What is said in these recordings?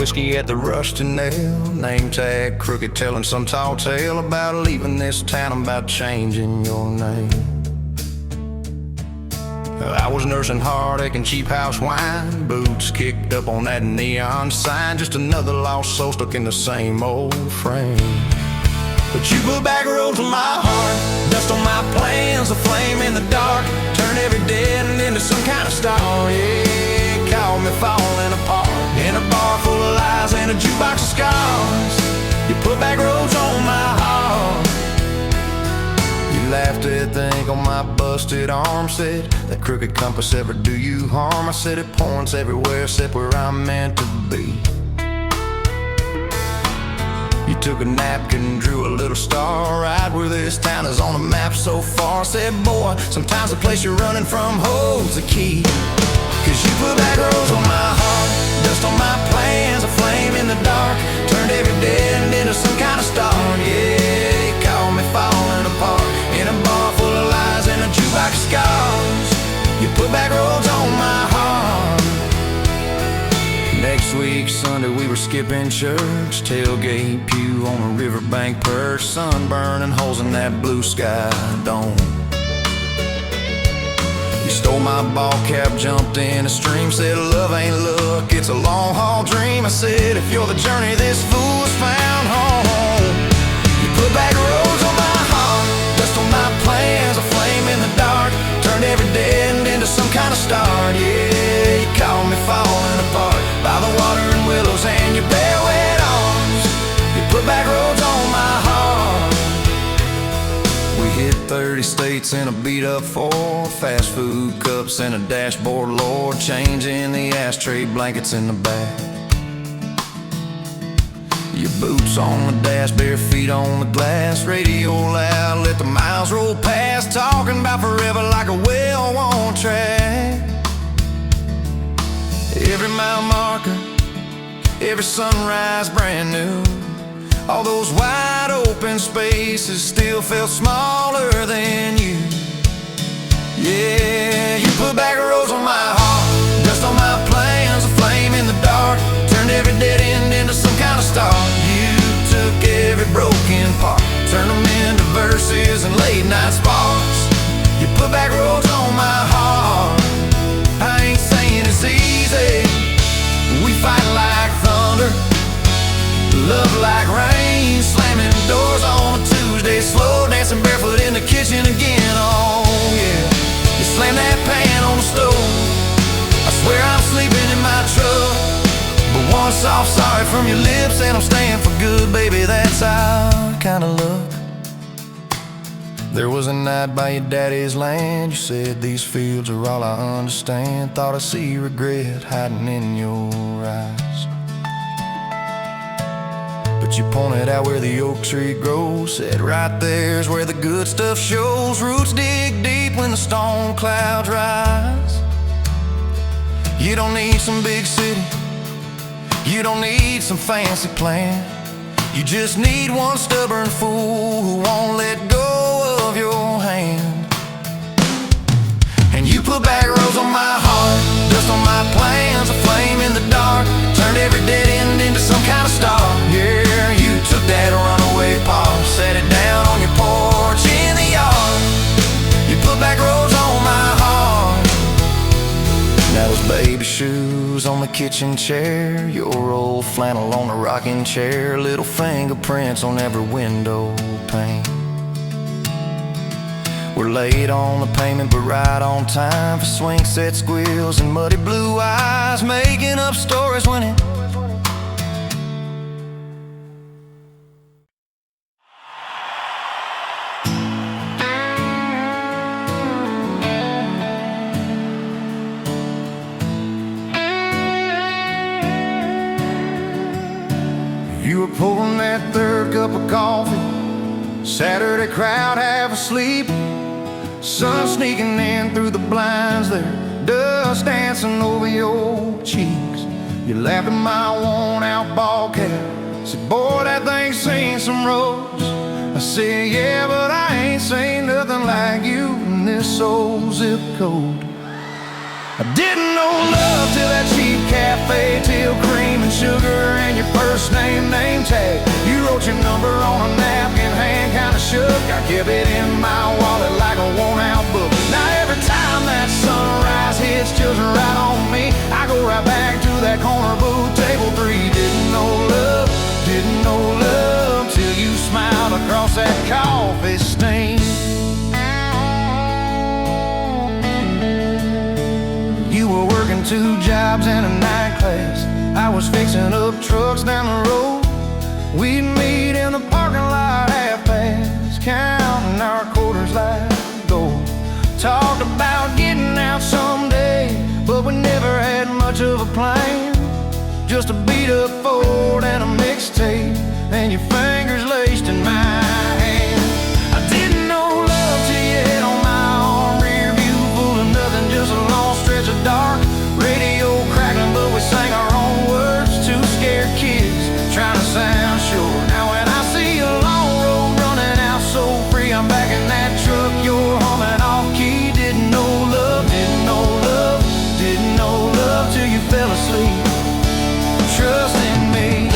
whiskey at the Rusty Nail. Name tag crooked, telling some tall tale about leaving this town, about changing your name. I was nursing heartache and cheap house wine, boots kicked up on that neon sign, just another lost soul stuck in the same old frame. But you put back roads on my heart, dust on my plans, a flame in the dark, turned every dead end into some kind of star. Yeah, caught me falling apart in a bar full of lies and a jukebox of scars. You put back roads on my heart. You laughed at the ink on my busted arm, said that crooked compass ever do you harm. I said it points everywhere except where I'm meant to be. You took a napkin, drew a little star right where this town is on the map so far. Said, boy, sometimes the place you're running from holds the key. Cause you put back roads on my heart, dust on my plans, a flame in the dark, turned every dead end into some kind of star. Yeah, you caught me falling apart in a bar full of lies and a jukebox of scars. You put back roads on my heart. Next week, Sunday, we were skipping church, tailgate pew on a riverbank perch, sun burning holes in that blue sky dome. You stole my ball cap, jumped in a stream, said love ain't luck, it's a long haul dream. I said if you're the journey, this fool has found home. You put back roads on my heart, dust on my plans, a flame in the dark, turned every dead end into some kind of star. Yeah, you caught me falling apart by the water and willows and your bare wet arms. You put back roads on my heart. We hit 30 states in a beat-up Ford, fast food cups and a dashboard, Lord, changing the ashtray blankets in the back. Your boots on the dash, bare feet on the glass, radio loud, let the miles roll past, talking about forever like a well-worn track. Every mile marker, every sunrise brand new. All those wide open spaces still felt smaller than you. Yeah, you put back roads on my heart, dust on my plans, a flame in the dark, turned every dead end into some kind of star. You took every broken part, turned them into verses and late night sparks. You put back roads on my heart. I ain't saying it's easy, we fight like thunder, love like rain, slamming doors on a Tuesday, slow dancing barefoot in the kitchen again. Oh yeah, you slam that pan on the stove, I swear I'm sleeping in my truck, but one soft sorry from your lips and I'm staying for good, baby, that's our kind of luck. There was a night by your daddy's land, you said these fields are all I understand, thought I see regret hiding in your eyes. But you pointed out where the oak tree grows, said right there's where the good stuff shows. Roots dig deep when the storm clouds rise. You don't need some big city, you don't need some fancy plan, you just need one stubborn fool who won't let go of your hand. And you put back roads on my heart, dust on my plans, a flame in the dark, turned every dead end into some kind of star. Yeah, you took that runaway paw, set it down on your porch in the yard. You put back roads on my heart. Now those baby shoes on the kitchen chair, your old flannel on the rocking chair, little fingerprints on every window pane. We're late on the payment but right on time for swing set squeals and muddy blue eyes, making up stories when it you were pouring that third cup of coffee, Saturday crowd half asleep, sun sneaking in through the blinds there, dust dancing over your cheeks. You laughed at my worn out ball cap, said boy that thing's seen some roads. I said yeah, but I ain't seen nothing like you in this old zip code. I didn't know love till that cheap cafe, till cream and sugar and your first name tag. You wrote your number on a napkin, hand kinda shook. I kept it in my wallet like a worn-out book. Now every time that sunrise hits just right on me, I go right back to that corner booth, table 3. Didn't know love till you smiled across that coffee stain. You were working 2 jobs and a night class. I was fixing up trucks down the road. We'd meet in the parking lot half-past, counting our quarters like gold. Talked about getting out someday, but we never had much of a plan. Just a beat-up Ford and a mixtape, and your fingers laced in my hand. I didn't know love till you hit on my arm. Rear view full of nothing, just a long stretch of dark. Radio crackling, but we sang our own words. 2 scared kids trying to sound sure. Now when I see a long road running out so free, I'm back in that truck, you're humming off key. Didn't know love till you fell asleep. Trust in me.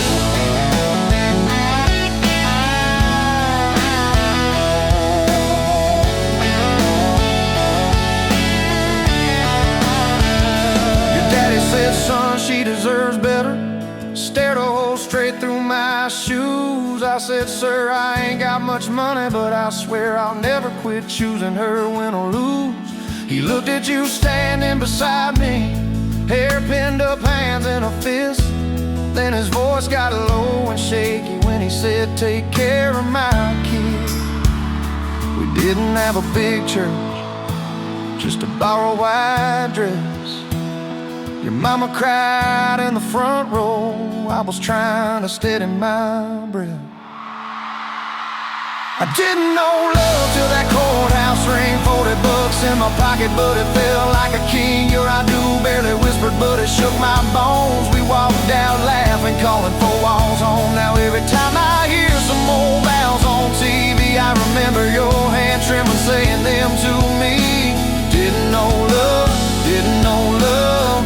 Your daddy said, son, she deserves better. Stared a hole straight through my shoes. I said, sir, I ain't got much money, but I swear I'll never quit choosing her, win or lose. He looked at you standing beside me, hair pinned up, hands in a fist. Then his voice got low and shaky when he said, take care of my kid. We didn't have a big church, just a borrowed white dress. Your mama cried in the front row. I was trying to steady my breath. I didn't know love till that courthouse ring. 40 bucks in my pocket, but it felt like a king. Your I do barely whispered, but it shook my bones. We walked out laughing, calling 4 walls home. Now every time I hear some old vows on TV, I remember your hand trembling, saying them to me. Didn't know love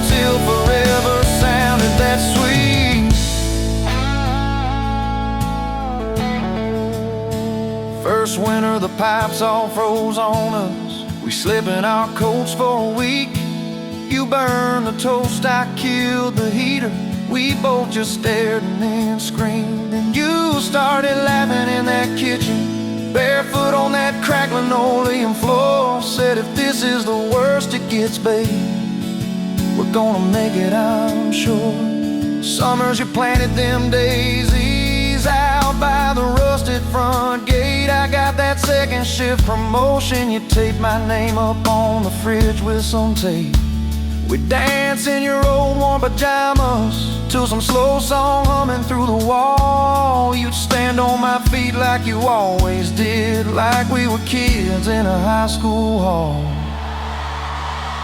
till forever sounded that sweet. First winter, the pipes all froze on us. We slept in our coats for a week. You burned the toast, I killed the heater. We both just stared and then screamed. And you started laughing in that kitchen, barefoot on that cracked linoleum floor. Said, if this is the worst it gets, babe, we're gonna make it, I'm sure. Summers you planted them daisies out by the rusted front gate. I got that second shift promotion. You taped my name up on the fridge with some tape. We'd dance in your old warm pajamas to some slow song humming through the wall. You'd stand on my feet like you always did, like we were kids in a high school hall.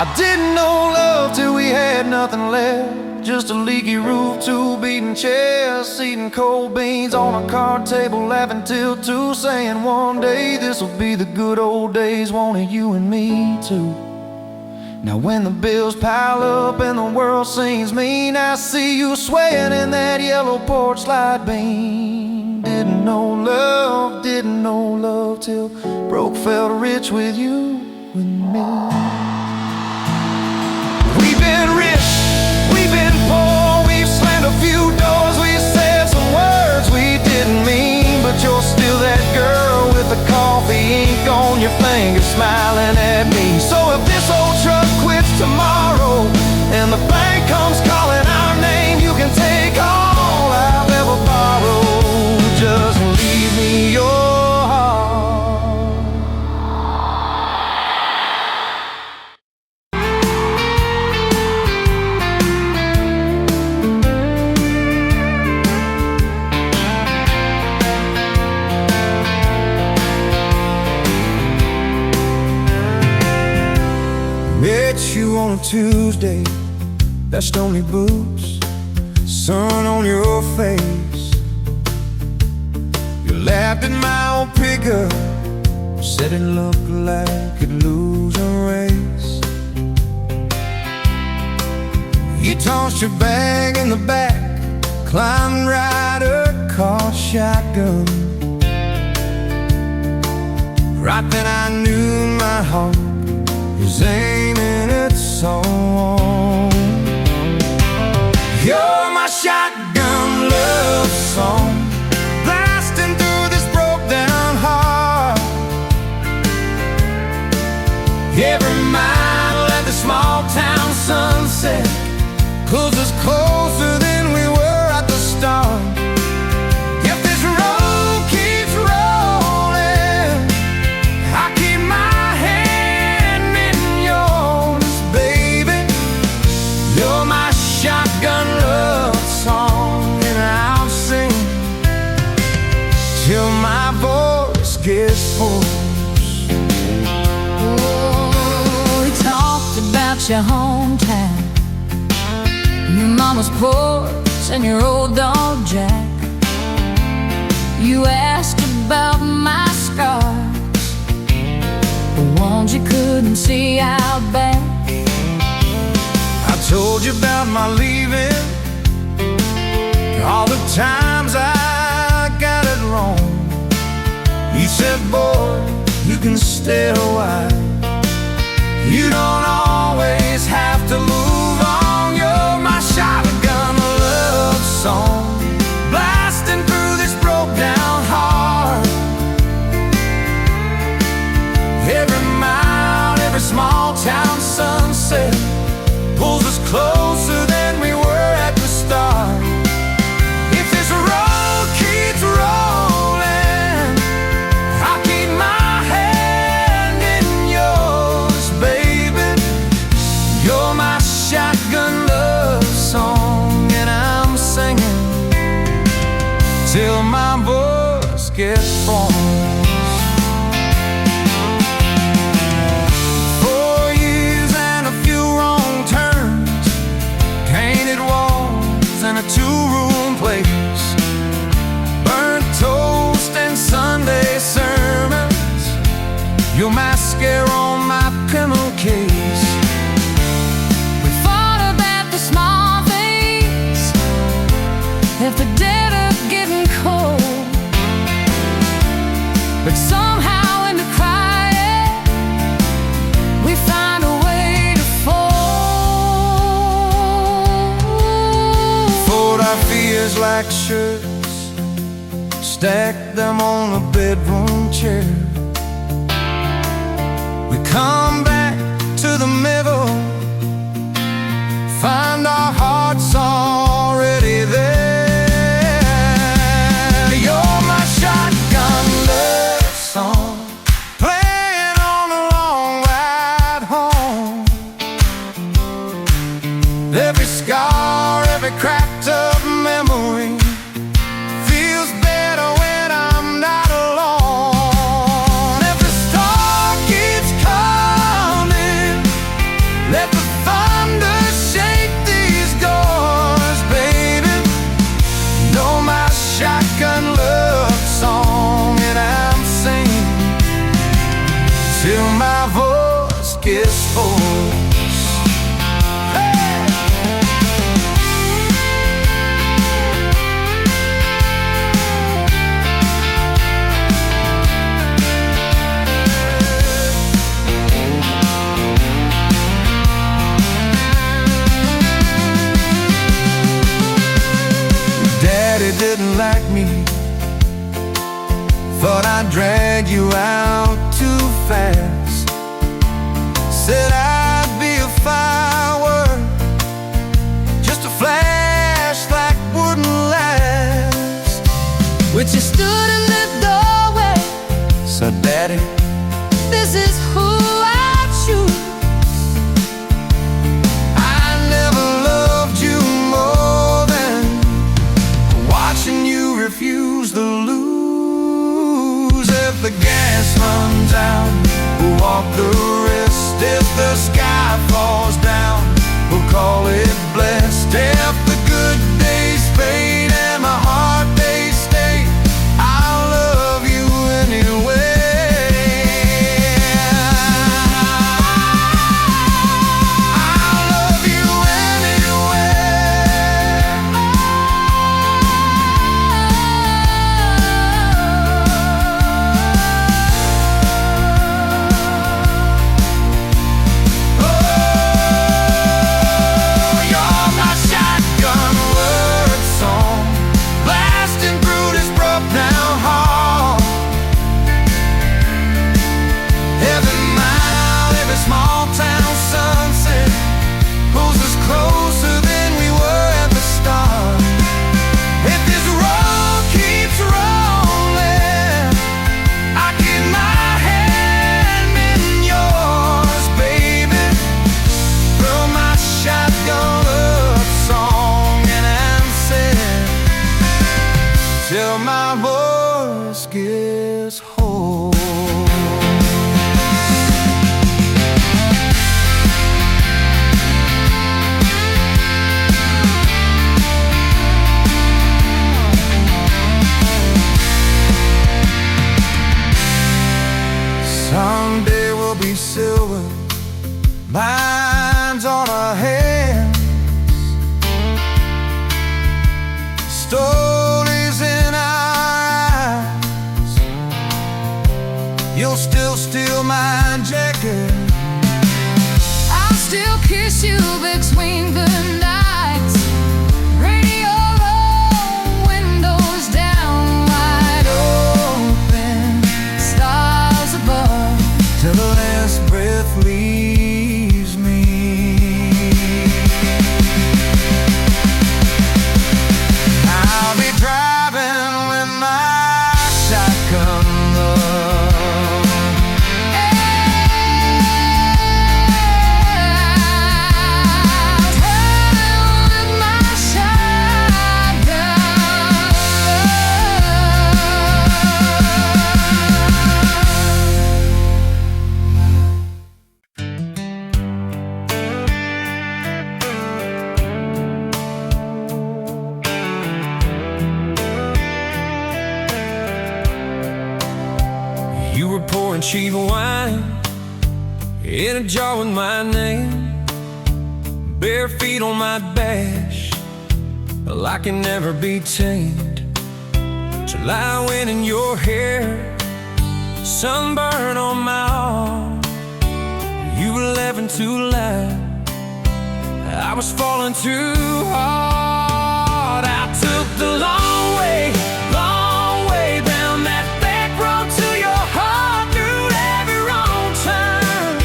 I didn't know love till we had nothing left, just a leaky roof, 2 beating chests, eating cold beans on a card table, laughing till 2, saying one day this'll be the good old days, wanted you and me too. Now when the bills pile up and the world seems mean, I see you swaying in that yellow porch light beam. Didn't know love till broke felt rich with you and me. We've been rich, we've been poor, we've slammed a few doors, we've said some words we didn't mean, but you're still that girl with the coffee ink on your finger smiling at me. So if this old truck quits tomorrow and the bank comes calling our name, you can take all I've ever borrowed, just leave me your you on a Tuesday, that stony boots, sun on your face. You laughed at my old pickup, said it looked like it'd lose a race. You tossed your bag in the back, climbed right a car shotgun. Right then I knew my heart was aiming its song. You're my shotgun love song, blasting through this broke down heart. Every mile at the small town sunset pulls us closer than we were at the start. If this road keeps rolling, I keep my hand in yours, baby. You're my shotgun love song, and I'll sing till my voice gets hoarse. Oh, we talked about your hometown, your mama's porch and your old dog Jack. You asked about my scars, the ones you couldn't see out back. I told you about my leaving, all the times I got it wrong. You said, boy, you can stay a while, you don't always have to move on. You're my shotgun love song, blasting through this broke down heart. Every mile, every small town sunset pulls us closer than we were at the start. If this road keeps rolling, I'll keep my hand in yours, baby. You're my shotgun love song, and I'm singing till my voice gets hoarse. 4 years and a few wrong turns, painted walls and a two-room place, burnt toast and Sunday sermons, your mascara on my pillowcase. We fought about the small things, if the dead are getting cold, but somehow in the crying we find a way to fold. Fold our fears like shirts, stack them on a bedroom chair. We come back to the middle, find our hearts already there. You're my shotgun love song, playing on the long ride home. Every scar, every cracked up memory feels better when I'm not alone. If the star keeps coming, let the thunder shake these doors, baby. Know my shotgun love song, and I'm singing till my voice gets hoarse. Hey! Daddy didn't like me, thought I'd drag you out too fast. Said I'd be a firework, just a flash like wouldn't last. But you stood in the doorway, So Daddy, this is who I choose. I never loved you more than watching you refuse to lose. If the gas runs out, we'll walk the rest. If the sky falls down, we'll call it blessed. If the good days fade and my heart they stay, I'll love you anyway. I'll love you anyway. Someday we'll be silver, lines on our hands, stories in our eyes. You'll still steal my jacket, I'll still kiss you between the nights. Radio low, windows down, wide open, stars above, till the last breath leaves me. I'll be driving with my shotgun love, with my you were pouring cheap wine in a jar with my name, bare feet on my dash. Well, I can never be tamed till I went in your hair, sunburn on my arm. You were laughing too loud, I was falling too hard. I took the long way down that back road to your heart, through every wrong turn,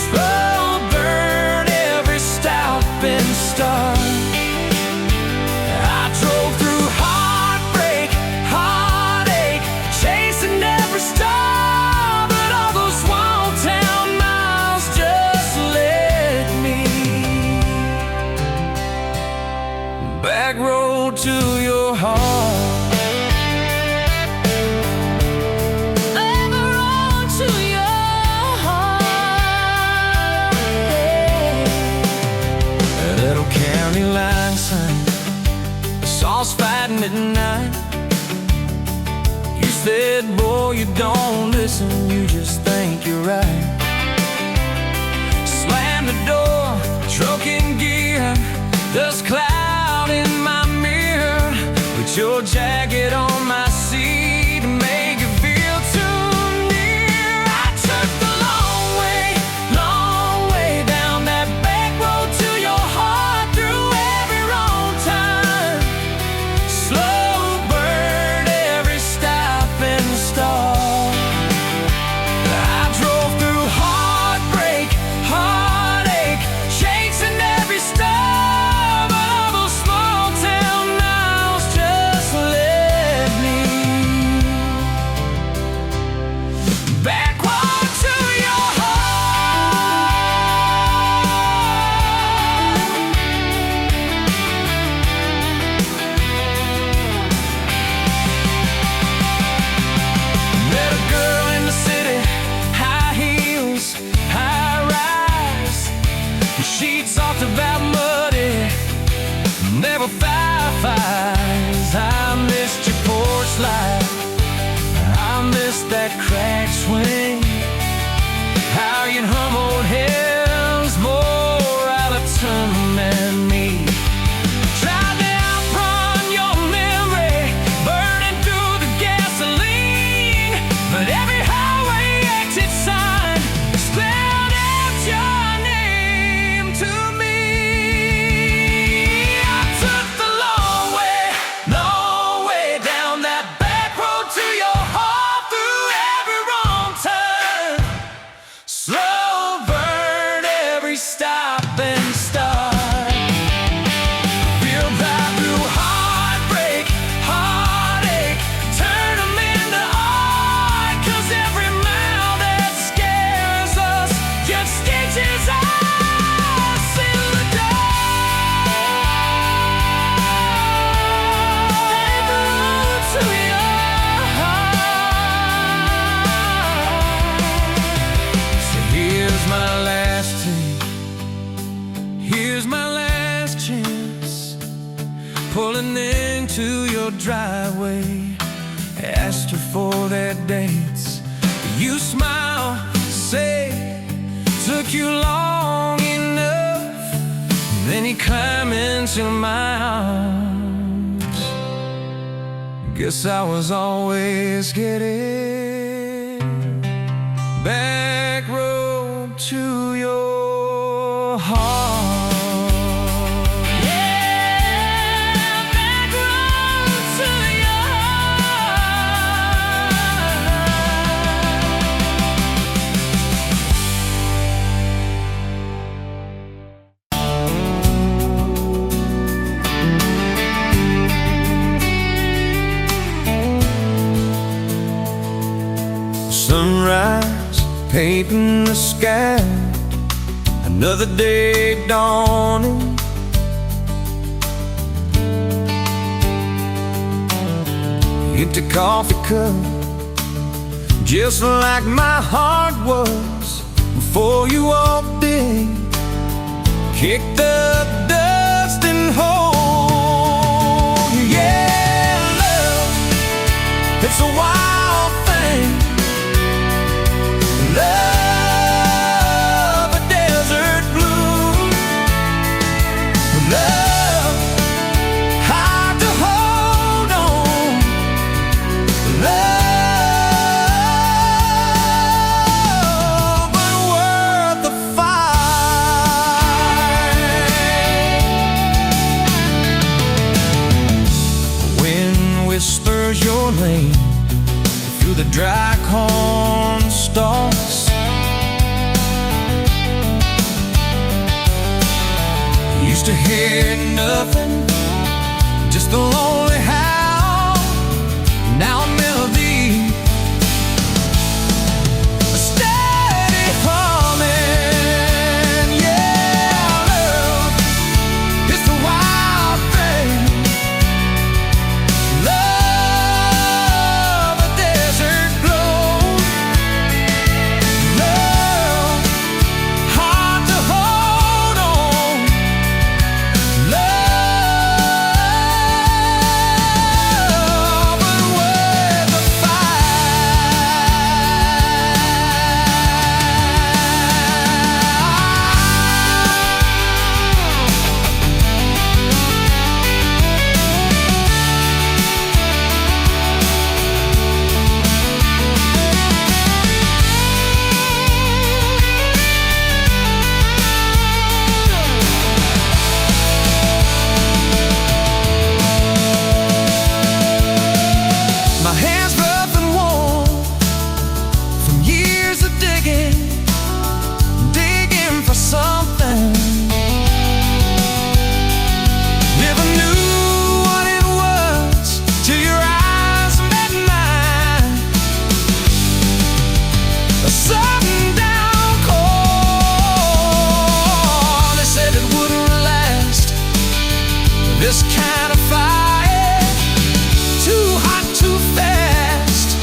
slow burn every stop and start. I drove through heartbreak, heartache, chasing every star, but all those small town miles just led me back road to your heart. Line sign, the saws fighting at night. You said, boy, you don't listen, you just think you're right. Slam the door, truck in gear, dust cloud in my mirror. Put your jacket on my seat and make it feel too near. I took the long way down that back road to your heart, through every wrong turn, slow burn every stop and start. I drove through heartbreak, heartache, chasing every star, but all those small town miles just led me backward to your Met a girl in the city, high heels, high rise. She talked about muddy, never fireflies. I missed your porch light, I missed that cracked swing, how you'd hum old hymns more out of tune than me. Tried to outrun your memory, burning through the gasoline, but every highway exit sign spelled out your name to me. I took the long way down that back road to your heart, through every wrong turn, slow burn every stop and start. Feel right through heartbreak, heartache, turn them into art, 'cause every mile that scares us just stitches us in the dark. Back road to your heart. So here's my last take, here's my last chance, pulling into your driveway. Asked her for their dates, you smile, say, took you long enough. Then you climb into my arms. Guess I was always getting back road to your heart. Sunrise painting the sky, another day dawning. Empty coffee cup, just like my heart was before you walked in. Kick the dust and hold you. Yeah, love, it's a wild thing. Love, a desert blue. Love, hard to hold on. Love, but worth the fight. Wind whispers your name through the dry corn stalks. Used to hear nothing, just a lonely howl. Now a melody, a steady humming. Yeah, love, it's the wild thing. Love, a desert glow. Love, hard to hold on. Love, but worth the My hands rough and warm from years of digging for something. Never knew what it was till your eyes met mine. A sudden downpour, they said it wouldn't last. This kind of fire, too hot, too fast.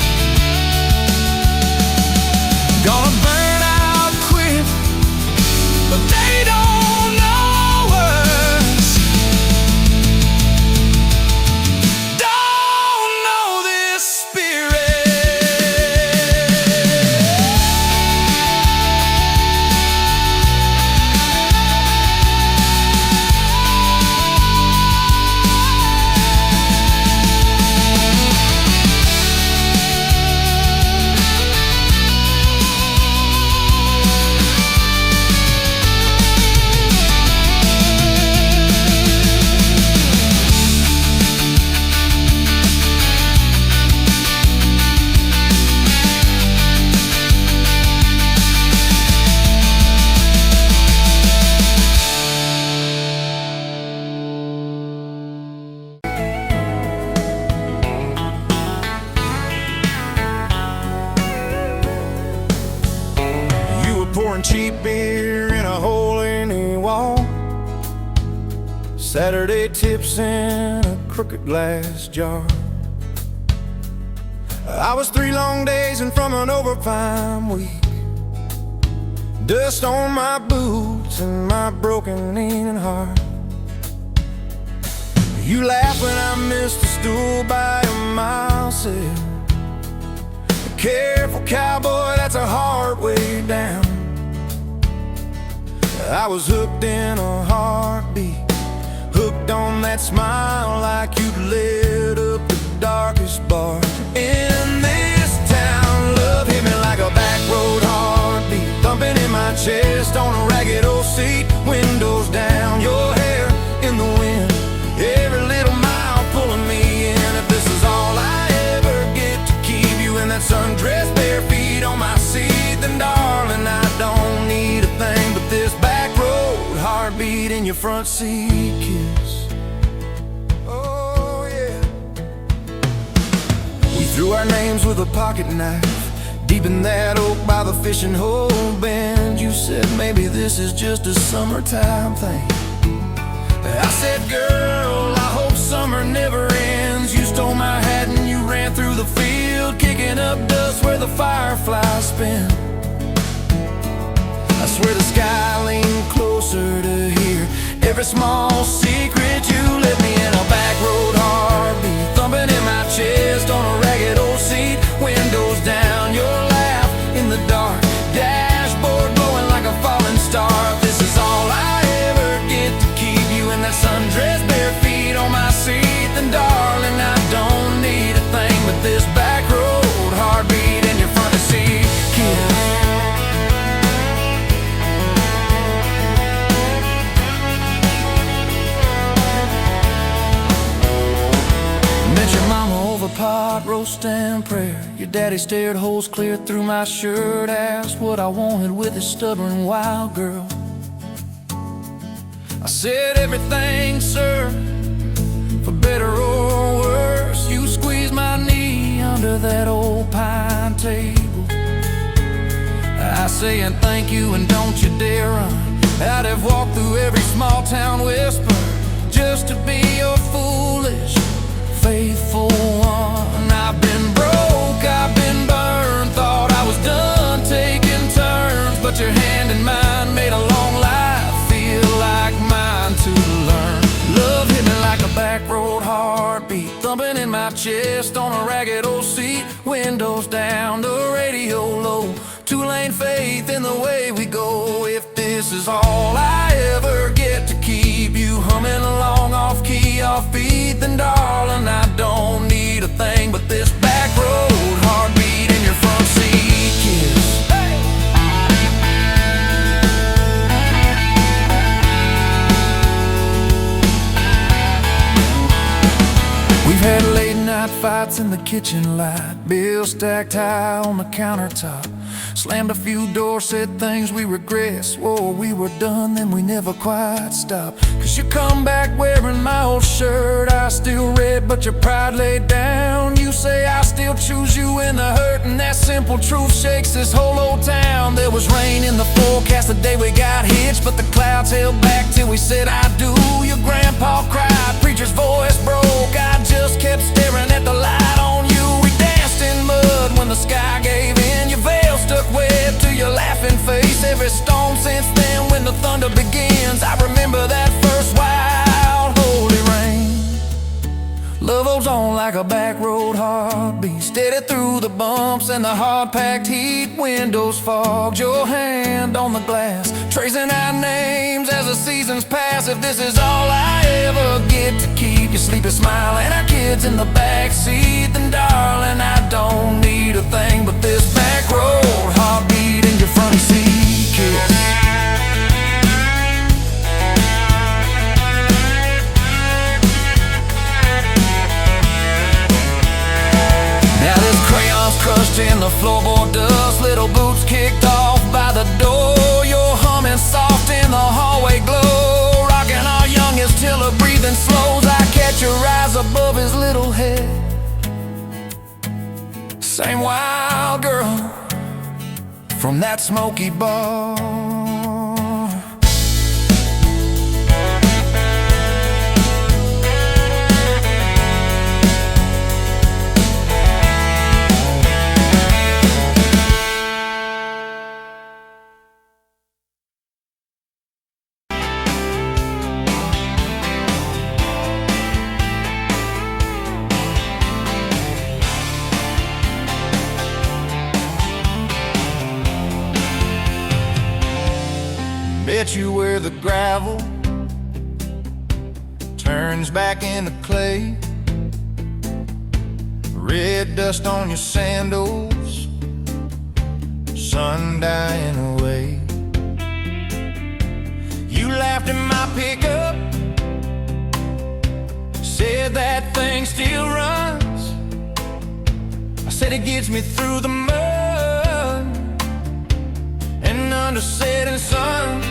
Gonna burn out quick, but they don't know us. Don't know this spirit. Pouring cheap beer in a hole in the wall. Saturday tips in a crooked glass jar. I was 3 long days and from an overtime week. Dust on my boots and my broken leaning heart. You laugh when I missed a stool by a mile sail. Careful, cowboy, that's a hard way down. I was hooked in a heartbeat, hooked on that smile like you'd lit up the darkest bar in this town. Love hit me like a back road heartbeat, thumping in my chest on a ragged old seat. Windows down, your hair in the wind, every little mile pulling me in. If this is all I ever get to keep you in that sundress, bare feet on my seat, then darling, I don't need a thing but this back road heartbeat in your front seat kiss. Oh yeah. We threw our names with a pocket knife deep in that oak by the fishing hole bend. You said maybe this is just a summertime thing. I said, girl, I hope summer never ends. You stole my hat and you ran through the field, kicking up dust where the fireflies spin. I swear the sky leaned closer to hear every small secret you let me in. A back road heartbeat thumping in my chest on a ragged old seat. Windows down, your laugh in the dark, dashboard glowing like a falling star. If this is all I ever get to keep you in that sundress, bare feet on my seat, then darling, I don't need a thing but this back road heartbeat in your front seat kiss. Pot roast and prayer. Your daddy stared holes clear through my shirt, asked what I wanted with his stubborn wild girl. I said everything, sir, for better or worse. You squeezed my knee under that old pine table. I say and thank you and don't you dare run. I'd have walked through every small town whisper just to be your foolish faithful one. I've been broke, I've been burned, thought I was done taking turns, but your hand in mine made a long life feel like mine to learn. Love hit me like a back road heartbeat, thumping in my chest on a ragged old seat. Windows down, the radio low, two-lane faith in the way we go. If this is all I ever get to keep you humming along off key, off beat, then darling, I don't need a thing but this back road heartbeat in your front seat kiss. Hey! We've had late night fights in the kitchen light, bills stacked high on the countertop. Slammed a few doors, said things we regret, swore we were done, then we never quite stopped. Cause you come back wearing my old shirt, I still red, but your pride laid down. You say I still choose you in the hurt, and that simple truth shakes this whole old town. There was rain in the forecast the day we got hitched, but the clouds held back till we said I do. Your grandpa cried, preacher's voice broke, I just kept staring at the light on you. We danced in mud when the sky gave in, your veil stuck web to your laughing face. Every storm since then when the thunder begins, I remember that first wild holy rain. Love holds on like a back road heartbeat, steady through the bumps and the hard-packed heat. Windows fogged, your hand on the glass, tracing our names as the seasons pass. If this is all I ever get to keep you sleepy smile and our kids in the back seat, then darling, I don't need a thing but this back road heartbeat in your front seat kiss. Crushed in the floorboard dust, little boots kicked off by the door. You're humming soft in the hallway glow, rocking our youngest till her breathing slows. I catch your eyes above his little head, same wild girl from that smoky bar. Bet you where the gravel turns back into clay, red dust on your sandals, sun dying away. You laughed at my pickup, said that thing still runs. I said it gets me through the mud and under setting suns.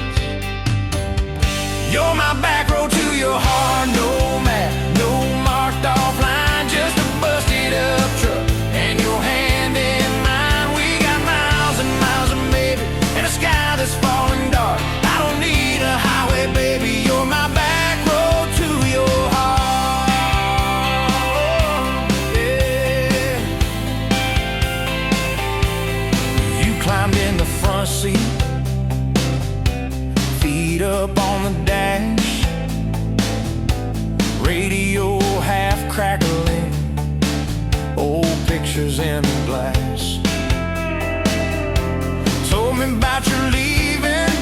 You're my back road to your heart, no map, no marked off line, just a busted up truck and your hand in mine. We got miles and miles of maybe and a sky that's falling dark. I don't need a highway, baby, you're my back road to your heart. Yeah. You climbed in the front seat, feet up on the dash, radio half crackling, old pictures in the glass. Told me about your leaving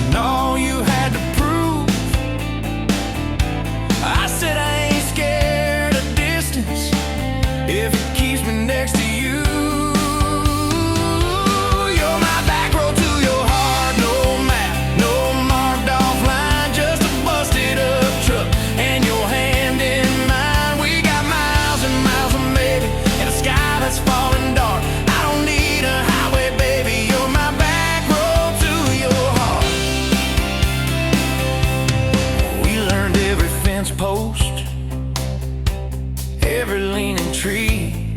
and all you had to prove. I said I ain't scared of distance if it keeps me next to you. You're my back road to your heart, no map, no marked off line, just a busted up truck and your hand in mine. We got miles and miles of maybe and a sky that's falling dark. I don't need a highway, baby, you're my back road to your heart. We learned every fence post, every leaning tree,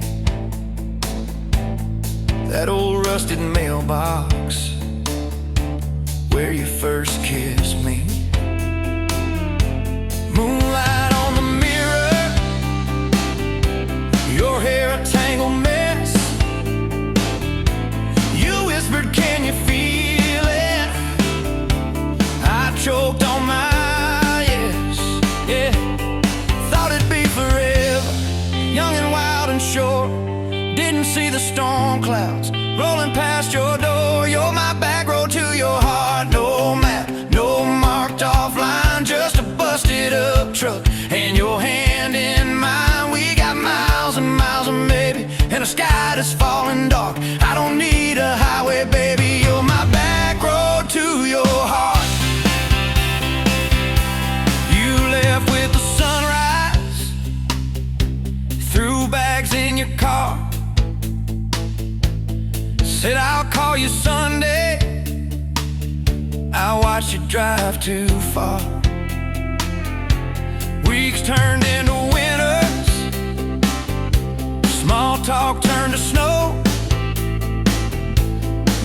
that old rusted mailbox where you first kissed me. Moonlight on the mirror, your hair a tangled mess. You whispered, can you feel it? I choked on my yes, yeah. Thought it'd be forever, young and wild and short. Didn't see the storm clouds rolling past your door. You're my back road to your heart, no map, no marked off line, just a busted up truck and your hand in mine. We got miles and miles of maybe and a sky that's falling dark. I don't need a highway, baby, you're my back road to your heart. You left with the sunrise, threw bags in your car, said I'll call you Sunday. I watched you drive too far. Weeks turned into winters, small talk turned to snow.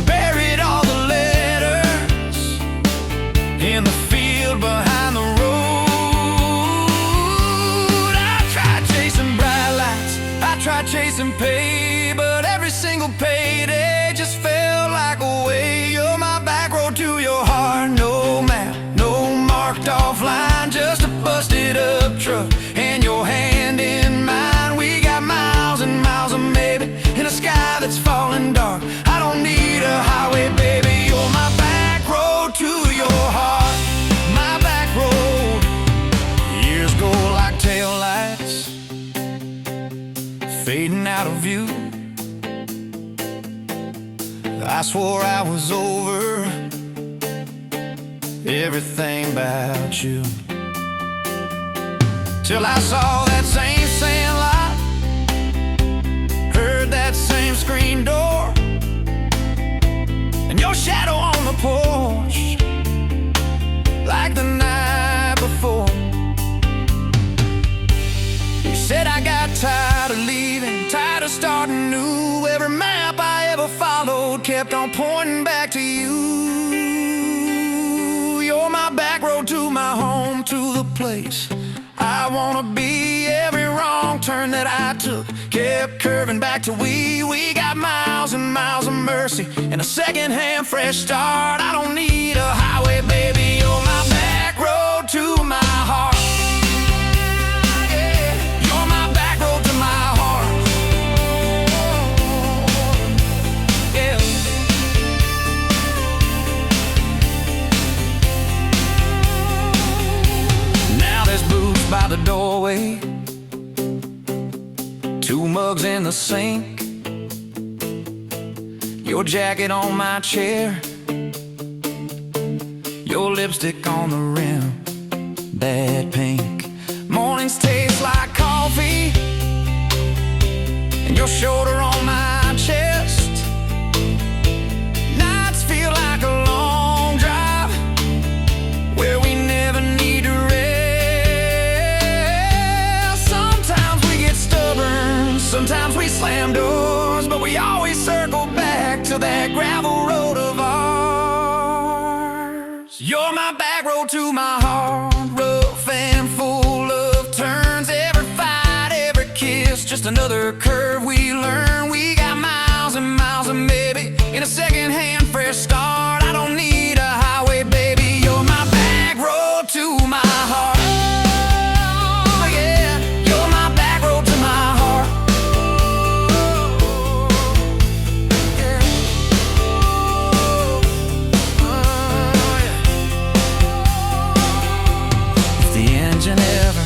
Buried all the letters in the field behind the road. I tried chasing bright lights, I tried chasing pay, but every single payday just felt like a way. You're my back road to your heart, no map, no marked off line, just a busted up truck and your hand in mine. We got miles and miles of maybe in a sky that's falling dark. I don't need a highway, baby, you're my back road to your heart. My back road. Years go like taillights, fading out of view. I swore I was over everything about you, till I saw that same sand lot, heard that same screen door, and your shadow on the porch like the night before. You said I got tired of leaving, tired of starting new. Every map I ever followed kept on pointing back to you. You're my back road to my home, to the place I wanna be. Every wrong turn that I took kept curving back to we got miles and miles of mercy and a second-hand fresh start. I don't need a highway, baby, you're my back road to my heart. Yeah, you're my back road to my heart. Yeah. in the sink, your jacket on my chair, your lipstick on the rim, bad pink. Mornings taste like coffee, and your shoulder on my chest. Nights feel like a long drive where we never need to rest. Sometimes we get stubborn, sometimes we slam doors, but we always circle back to that gravel road of ours. You're my back road to my heart, rough and full of turns. Every fight, every kiss, just another curve we learn. We got miles and miles, and maybe in a second-hand fresh start. I don't need a highway, baby. You're my back road to my heart. Oh, yeah. You're my back road to my heart. Yeah. Oh, yeah. If the engine ever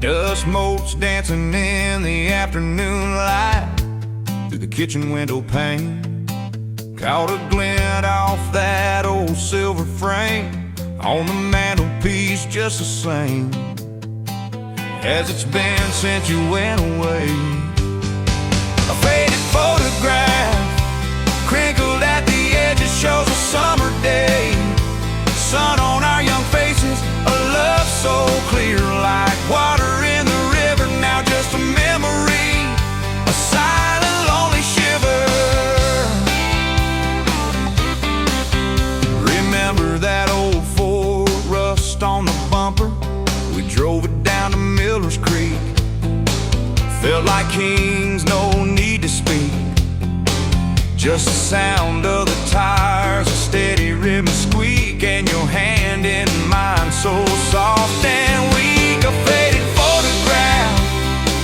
dust motes dancing in the afternoon light through the kitchen window pane, caught a glint off that old silver frame on the mantelpiece, just the same as it's been since you went away. A faded photograph crinkled at the edges shows a summer day, sun on our young faces, a love so clear like water in the river. Now just a memory, a silent lonely shiver. Remember that old Ford, rust on the bumper, we drove it down to Miller's Creek. Felt like kings, no need to speak, just the sound of the tires, a steady rhythm squeak, and your hand in mine so soft and weak. A faded photograph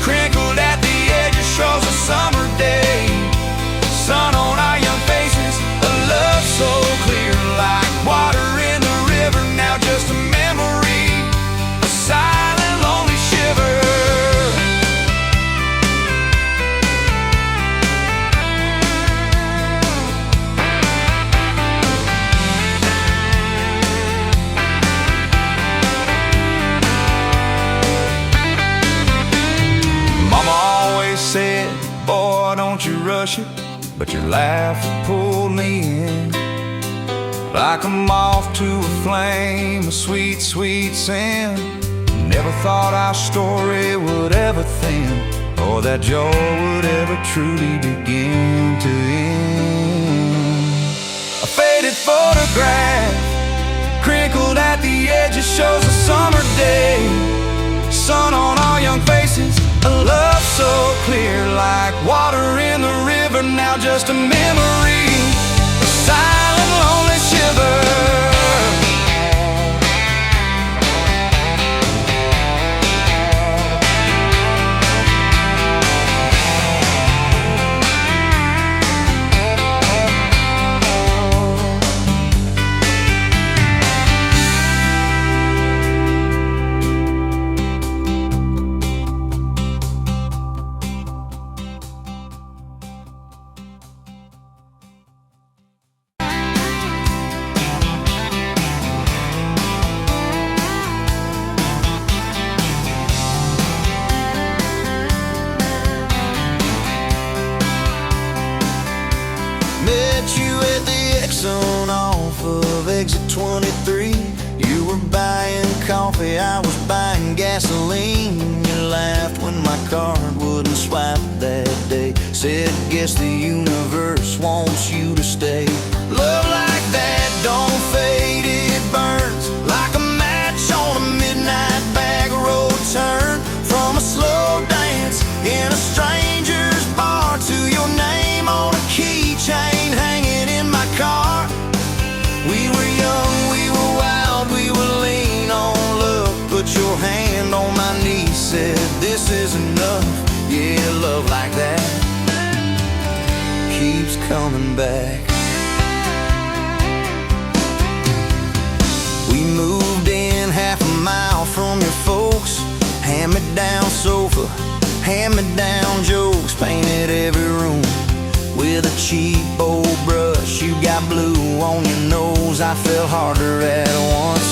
crinkled at the edges shows a summer day, sun on our young faces, a love so clear like water in the river. Now just a memory, a silent lonely shiver. Said, boy, don't you rush it, but your laugh pulled me in like a moth to a flame, a sweet, sweet sin. Never thought our story would ever thin, or that joy would ever truly begin to end. A faded photograph crinkled at the edges shows a summer day, sun on our young faces, a love so clear like water in the river. Now just a memory, a silent lonely shiver. Exit 23. You were buying coffee, I was buying gasoline. You laughed when my card wouldn't swipe that day. Said, guess the universe wants you to stay. Love like that don't fade, it burns like a match on a midnight back road. stranger's bar to your name on a keychain hanging in my car. We were young, we were wild, we were lean on love. Put your hand on my knee, said this is enough. Yeah, love like that keeps coming back. We moved in half a mile from your folks. Hand-me-down sofa, hand-me-down jokes. Painted every room with a cheap old brush. You got blue on your nose, I fell harder at once.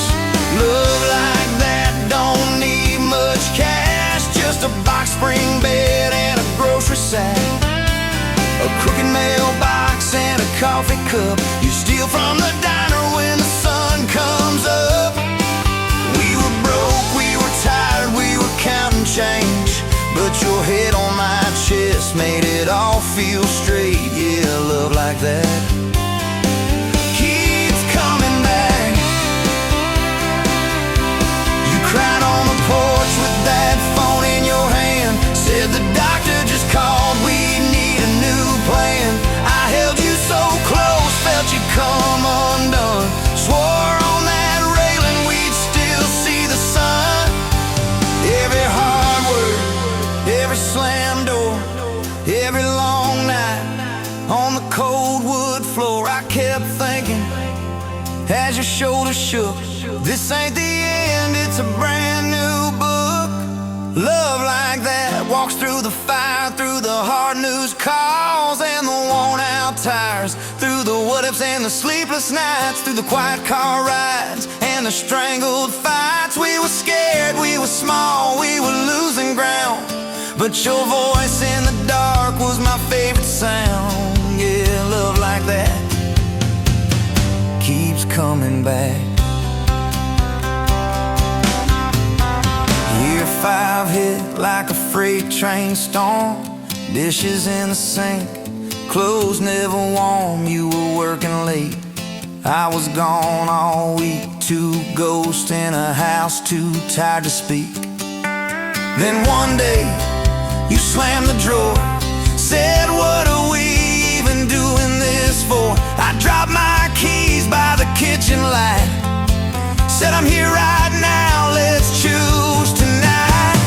Love like that don't need much cash, just a box spring bed and a grocery sack, a crooked mailbox and a coffee cup. You steal from the diner when the sun comes up. We were broke, we were tired, we were counting change, but your head on my chest made it all feel straight. Yeah, love like that keeps coming back. You cried on the porch with that phone in your hand, said the doctor just called, we need a new plan. I held you so close, felt you come undone. Swore on that railing we'd still see the sun. Every hard word, every slam door, every long night on the cold wood floor, I kept thinking as your shoulders shook, this ain't the end, it's a brand new book. Love like that walks through the fire, through the hard news calls and the worn out tires, through the what ifs and the sleepless nights, through the quiet car rides and the strangled fights. We were scared, we were small, we were losing ground, but your voice in the dark was my favorite sound. Yeah, love like that keeps coming back. Year 5 hit like a freight train storm. Dishes in the sink, clothes never warm. You were working late, I was gone all week. 2 ghosts in a house, too tired to speak. Then one day you slammed the drawer, said what are we even doing this for? I dropped my keys by the kitchen light, said I'm here right now, let's choose tonight.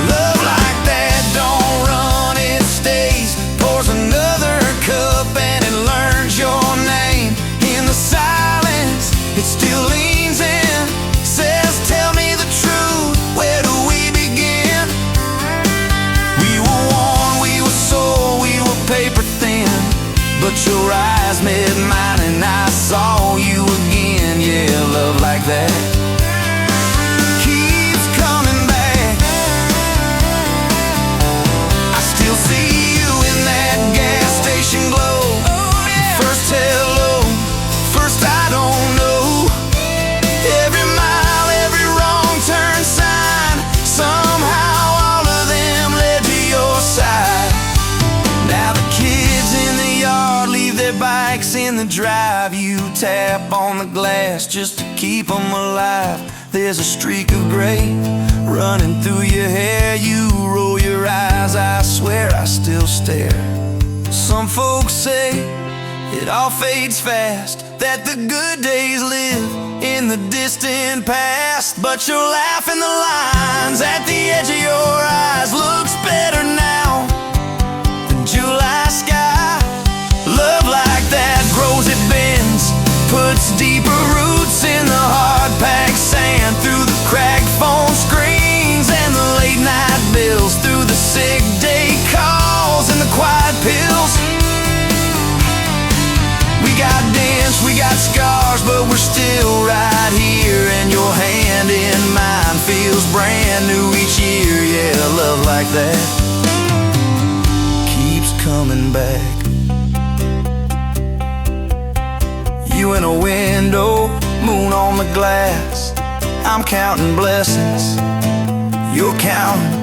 Love like that don't run, it stays. Pours another cup and it learns your name. In the silence it still leans in, says tell me the truth, where do we begin? We were worn, we were sore, we were paper thin, but your eyes met mine and I saw you again. Yeah, love like that keeps coming back. I still see you in that gas station glow. First hello, first I don't know. Every mile, every wrong turn sign, somehow all of them led to your side. Now the kids in the yard leave their bikes in the drive. You tap on the glass just to keep them alive. There's a streak of gray running through your hair. You roll your eyes, I swear I still stare. Some folks say it all fades fast, that the good days live in the distant past, but your laugh in the lines at the edge of your eyes looks better now than July sky. Love like that grows, it bends, puts deeper roots in the hard-packed sand, through the cracked phone screens and the late-night bills, through the sick day calls and the quiet pills. We got dents, we got scars, but we're still right here, and your hand in mine feels brand new each year. Yeah, love like that keeps coming back. You in a window, moon on the glass, I'm counting blessings, you're counting.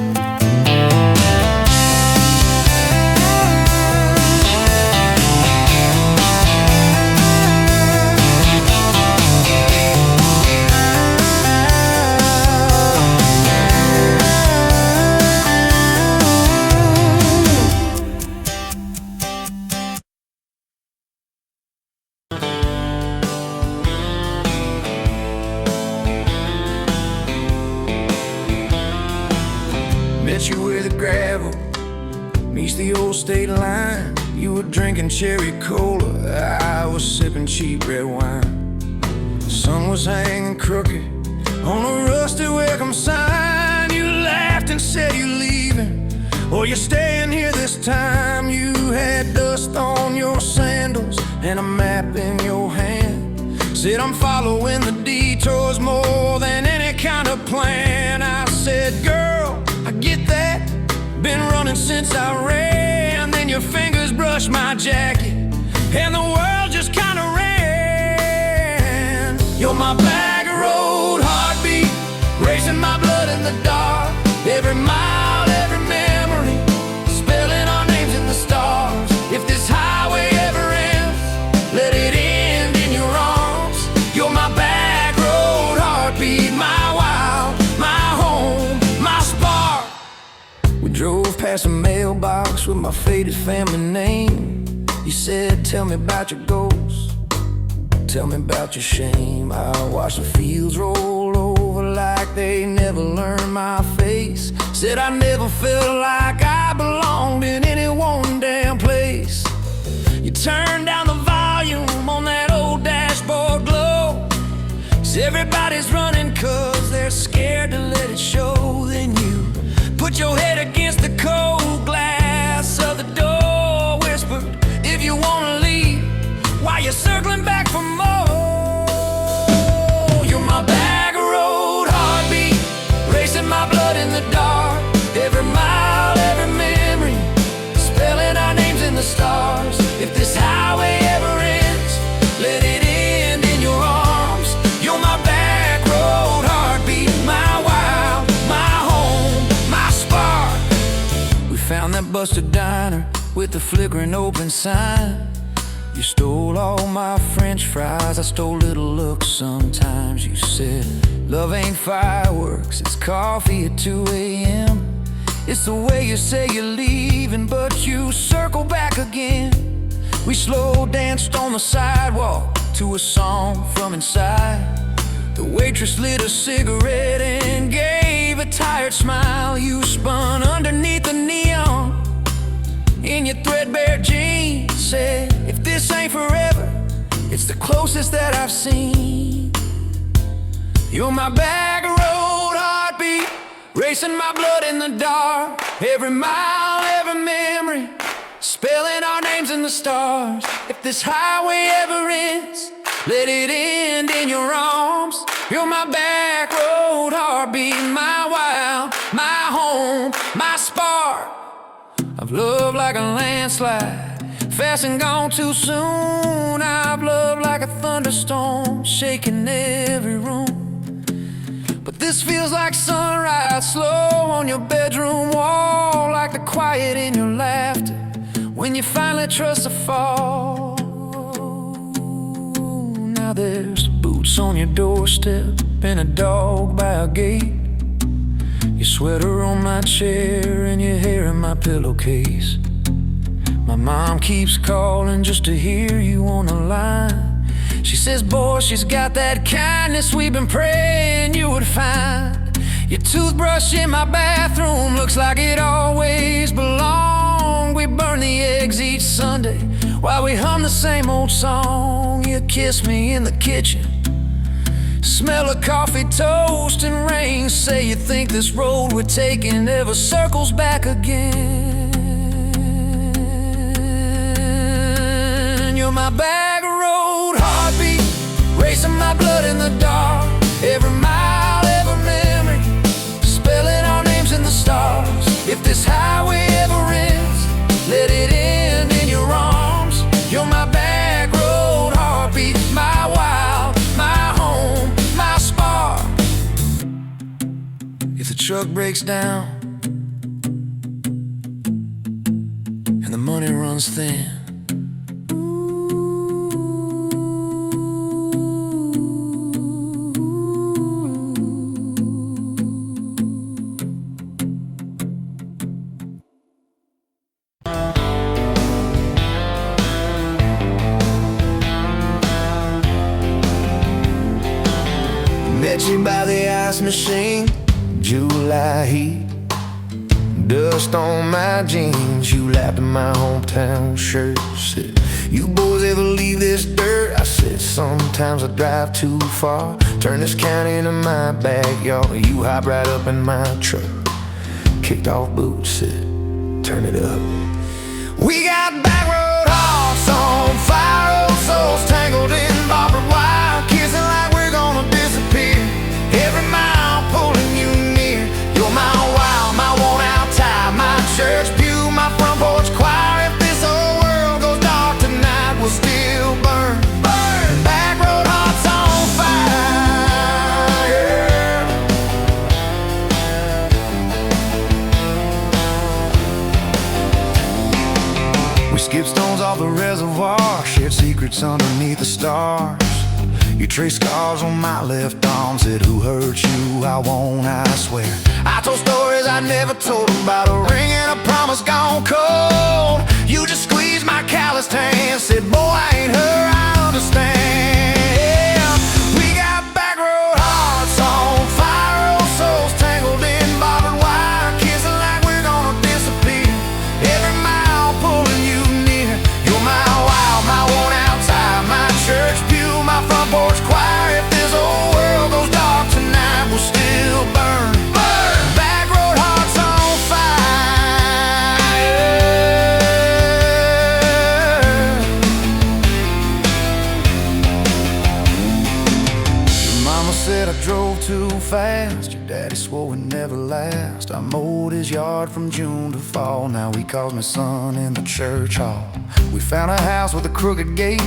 east the old state line. You were drinking cherry cola, I was sipping cheap red wine. The sun was hanging crooked on a rusty welcome sign. You laughed and said you're leaving, or you're staying here this time. You had dust on your sandals and a map in your hand. Said I'm following the detours more than any kind of plan. I said, girl, I get that, been running since I ran. Then your fingers brushed my jacket and the world just kinda ran. You're my back road heartbeat, racing my blood in the dark. Every mile, every memory, spelling our names in the stars. If this highway ever ends, let it end in your arms. You're my back road heartbeat, my wild, my home, my spark. We drove past a mailbox with my faded family name. You said, tell me about your goals, tell me about your shame. I watched the fields roll over like they never learned my face. Said I never felt like I belonged in any one damn place. You turned down the volume on that old dashboard glow. 'Cause everybody's running 'cause they're scared to let it show. Then you put your head against the cold glass of the door, whispered, if you wanna leave, while you're circling back for more. You're my back road heartbeat, racing my blood in the dark. Every mile, every memory, spelling our names in the stars. If this highway ever ends, let it end in your arms. You're my back road heartbeat, my wild, my home, my spark. We found that busted diner with the flickering open sign. You stole all my French fries, I stole little looks sometimes. You said, love ain't fireworks, it's coffee at 2 a.m. It's the way you say you're leaving, but you circle back again. We slow danced on the sidewalk to a song from inside. The waitress lit a cigarette and gave a tired smile. You spun underneath the neon in your threadbare jeans. Said, if this ain't forever, it's the closest that I've seen. You're my back road heartbeat, racing my blood in the dark. Every mile, every memory, spelling our names in the stars. If this highway ever ends, let it end in your arms. You're my back road heartbeat, my wild, my home, my spark. I've loved like a landslide, fast and gone too soon. I've loved like a thunderstorm, shaking every room. But this feels like sunrise, slow on your bedroom wall, like the quiet in your laughter when you finally trust the fall. Now there's boots on your doorstep and a dog by a gate. Your sweater on my chair and your hair in my pillowcase. My mom keeps calling just to hear you on the line. She says, boy, she's got that kindness we've been praying you would find. Your toothbrush in my bathroom looks like it always belonged. We burn the eggs each Sunday while we hum the same old song. You kiss me in the kitchen, smell of coffee, toast, and rain. Say you think this road we're taking never circles back again. You're my back road heartbeat, racing my blood in the dark. Every mile, every memory, spelling our names in the stars. If this highway ever ends, let it end in your arms. You're my back road heartbeat, my wild, my home, my spark. If the truck breaks down and the money runs thin, met you by the ice machine, July heat. Dust on my jeans, you laughed at my hometown shirt. Said, you boys ever leave this dirt? I said, sometimes I drive too far. Turn this county into my backyard. You hop right up in my truck. Kicked off boots, said, turn it up. We got back road hearts on fire, old souls tangled in barbed wire, kissing like we're gonna disappear. Every mile pulling you near. You're my wild, my worn out tie, my church pew, my front porch choir. If this whole world goes dark tonight, we'll still burn. Burn! Back road hearts on fire. We skipped stones off the reservoir, shared secrets underneath the stars. You traced scars on my left arm, said, who hurt you? I won't, I swear. I told stories I never told about a ring and a promise gone cold. You just squeezed my calloused hand, said, boy, I ain't her, I understand. We got back road hearts on fire, old souls tangled in barbed wire, kissing like we're gonna disappear. Every mile pulling you near. You're my wild, my worn out tie, my church pew, my front porch choir. If this whole world goes dark tonight, we'll still burn. Burn! Back road hearts on fire. Your mama said I drove too fast. Your daddy swore we'd never last. I mowed his yard from June to fall. Now he calls me son in the church hall. We found a house with a crooked gate,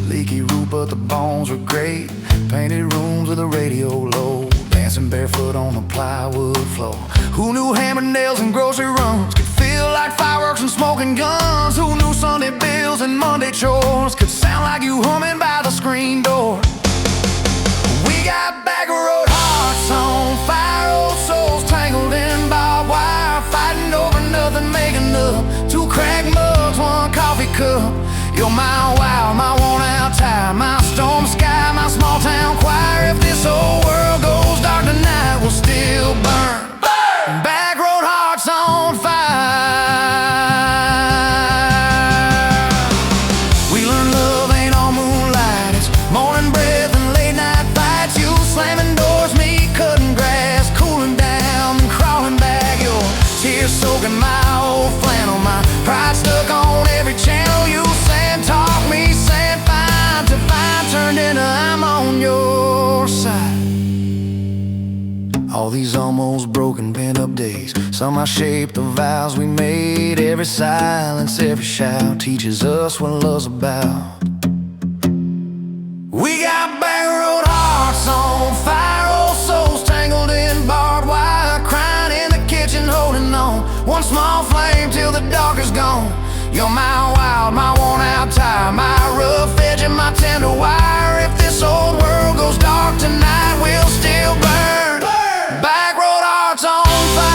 leaky roof, but the bones were great. Painted rooms with a radio low, dancing barefoot on the plywood floor. Who knew hammered nails and grocery runs could feel like fireworks and smoking guns? Who knew Sunday bills and Monday chores could sound like you humming by the screen door? We got back road hearts on fire, old souls tangled in barbed wire, fighting over nothing, making up two cracked mugs, one coffee cup. You're my wild, my worn out tie, my storm sky, my small town choir. If this whole world goes dark tonight, we'll still burn. Burn! Back road hearts on fire. We learned love ain't all moonlight, it's morning breath and late night fights. You slamming doors, me cutting grass, cooling down and crawling back. Your tears soaking my old flannel, my pride stuck on every channel. You talk me, saying fine to fine, turned into I'm on your side. All these almost broken bent up days, somehow shaped the vows we made. Every silence, every shout teaches us what love's about. We got back road hearts on fire, old souls tangled in barbed wire, crying in the kitchen, holding on one small flame till the dark is gone. You're my wild, my worn out tie, my rough edge and my tender wire. If this old world goes dark tonight, we'll still burn. Burn! Back road hearts on fire.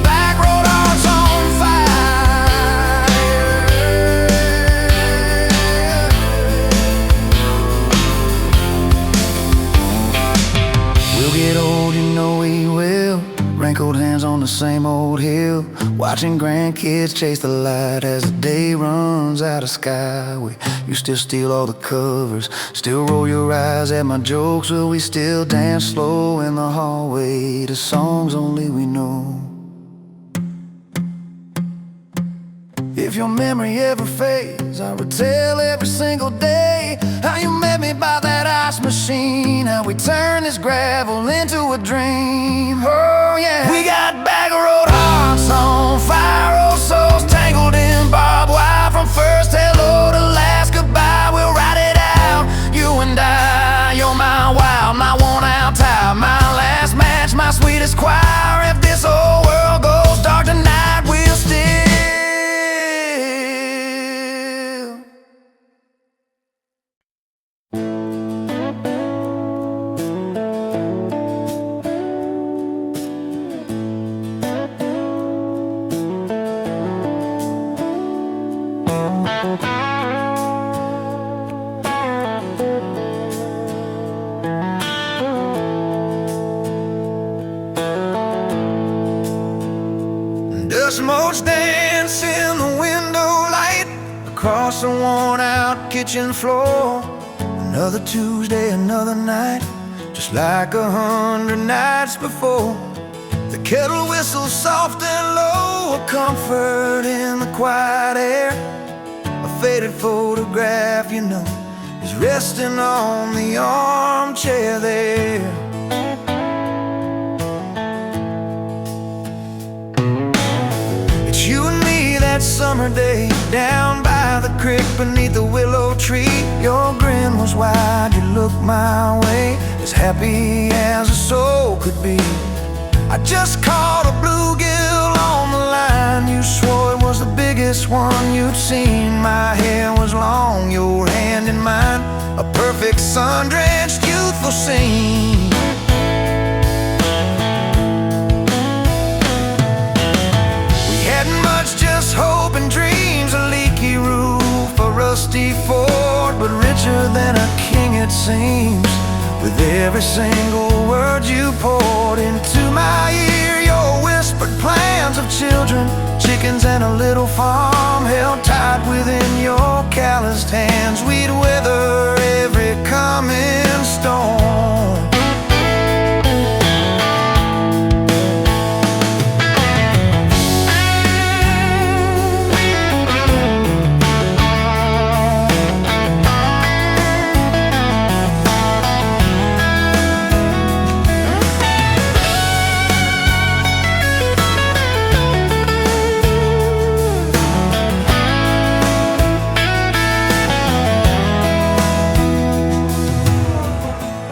Back road hearts on fire. We'll get old, you know we will. Wrinkled hands on the same old hill, watching grandkids chase the light as the day runs out of sky. You still steal all the covers, still roll your eyes at my jokes. Will we still dance slow in the hallway to songs only we know? If your memory ever fades, I retell every single day how you met me by that ice machine, how we turned this gravel into a dream. Oh yeah, we got back road hearts on fire, old souls tangled in barbed wire. From first hello to last goodbye, we'll ride it out, you and I. You're my wild, my worn out tie, my last match, my sweetest choir. If this whole world goes dark tonight, we'll still modes dance in the window light across the worn-out kitchen floor. Another Tuesday, another night, just like 100 nights before. The kettle whistles soft and low, a comfort in the quiet air. A faded photograph, you know, is resting on the armchair there. It's you and me that summer day, down by the creek beneath the willow tree. Your grin was wide, you looked my way, as happy as a soul could be. I just caught a bluegill on the line. You swore it was the biggest one you'd seen. My hair was long, your hand in mine, a perfect sun-drenched youthful scene. We hadn't much, just hope and dreams, a leaky roof, a rusty fort, but richer than a king it seems. With every single word you poured into my ear, your whispered plans of children, chickens and a little farm held tight within your calloused hands. We'd weather every coming storm.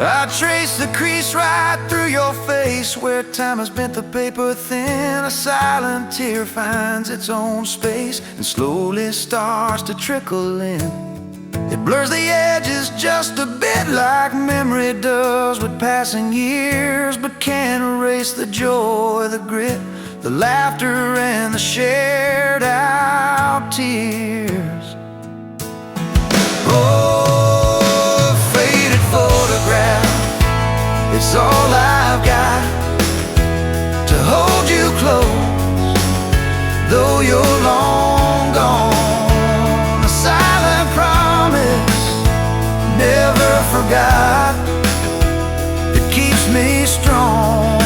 I trace the crease right through your face, where time has bent the paper thin. A silent tear finds its own space and slowly starts to trickle in. It blurs the edges just a bit, like memory does with passing years, but can't erase the joy, the grit, the laughter and the shared out tears. Oh, faded photograph, it's all I've got to hold you close, though you're long gone. A silent promise, never forgot, that keeps me strong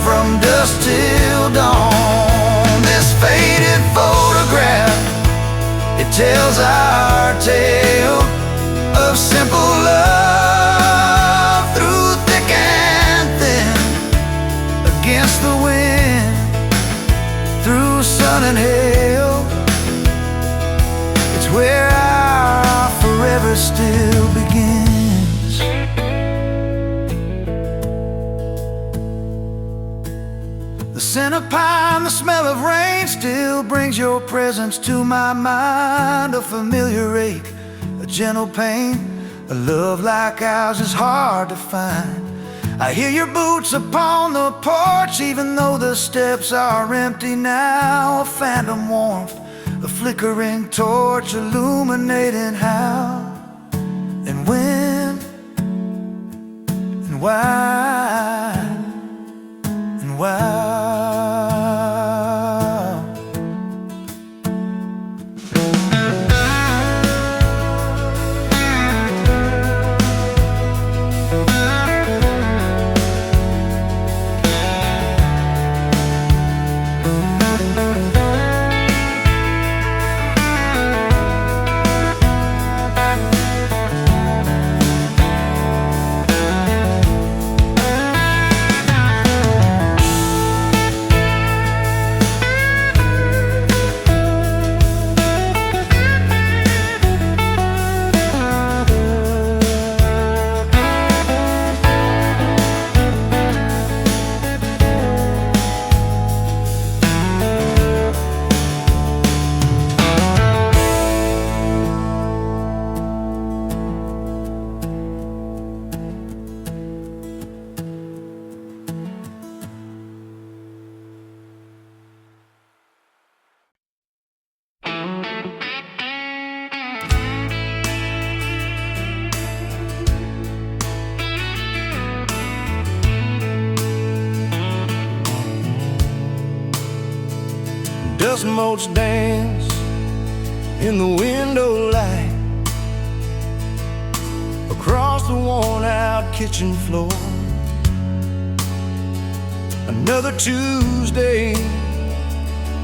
from dusk till dawn. This faded photograph, it tells our tale of simple love through thick and thin, against the wind, through sun and hail. It's where our forever still begins. The scent of pine, the smell of rain, still brings your presence to my mind. A familiar ache, a gentle pain, a love like ours is hard to find. I hear your boots upon the porch, even though the steps are empty now. A phantom warmth, a flickering torch, illuminating how and when and why and why. housemates dance in the window light across the worn-out kitchen floor. Another Tuesday,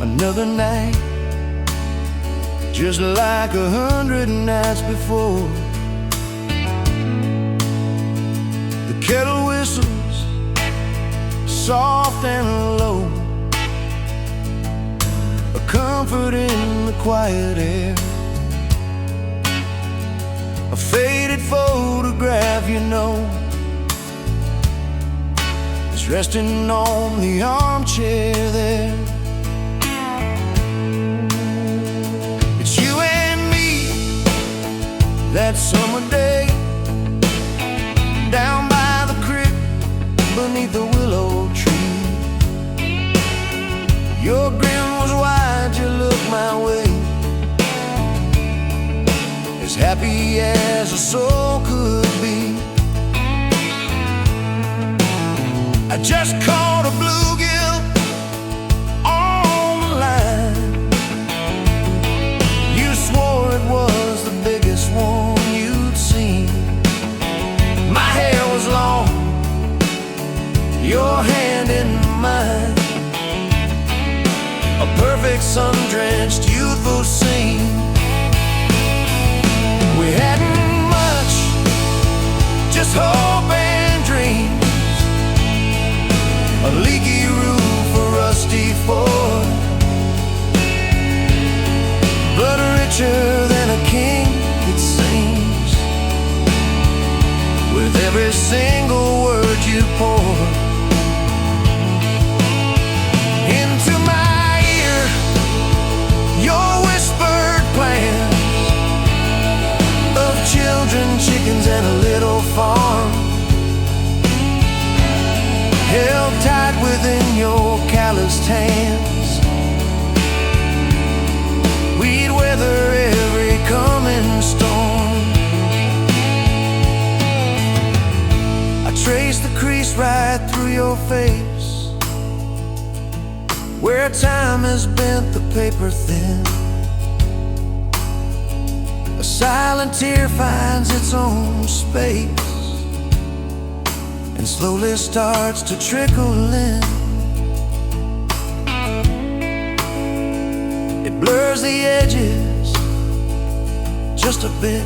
another night, just like 100 nights before. The kettle whistles soft and low, a comfort in the quiet air. A faded photograph, you know, is resting on the armchair there. It's you and me that summer day, down by the creek beneath the willow tree. Your grin was wide, you looked my way, as happy as a soul could be. I just caught a bluegill on the line. You swore it was the biggest one you'd seen. My hair was long, your hand in mine, a perfect sun-drenched youthful scene. We hadn't much, just hope and dreams, a leaky roof, a rusty Ford, blood richer than a king, it seems, with every single word you poured into my ear. Your whispered plans of children, chickens, and a little farm, held tight within your calloused hands. We'd weather every coming storm. I traced the crease right through your face, where time has bent the paper thin. A silent tear finds its own space and slowly starts to trickle in. It blurs the edges just a bit,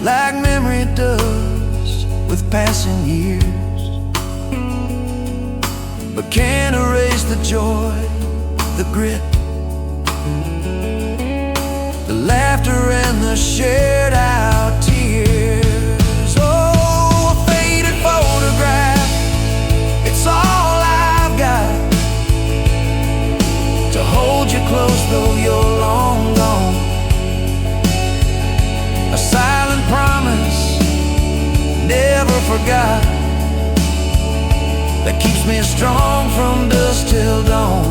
like memory does with passing years, but can't erase the joy, the grit, the laughter and the shared out tears. Oh, a faded photograph, it's all I've got to hold you close though you're long gone. A silent promise, never forgot, that keeps me strong from dusk till dawn.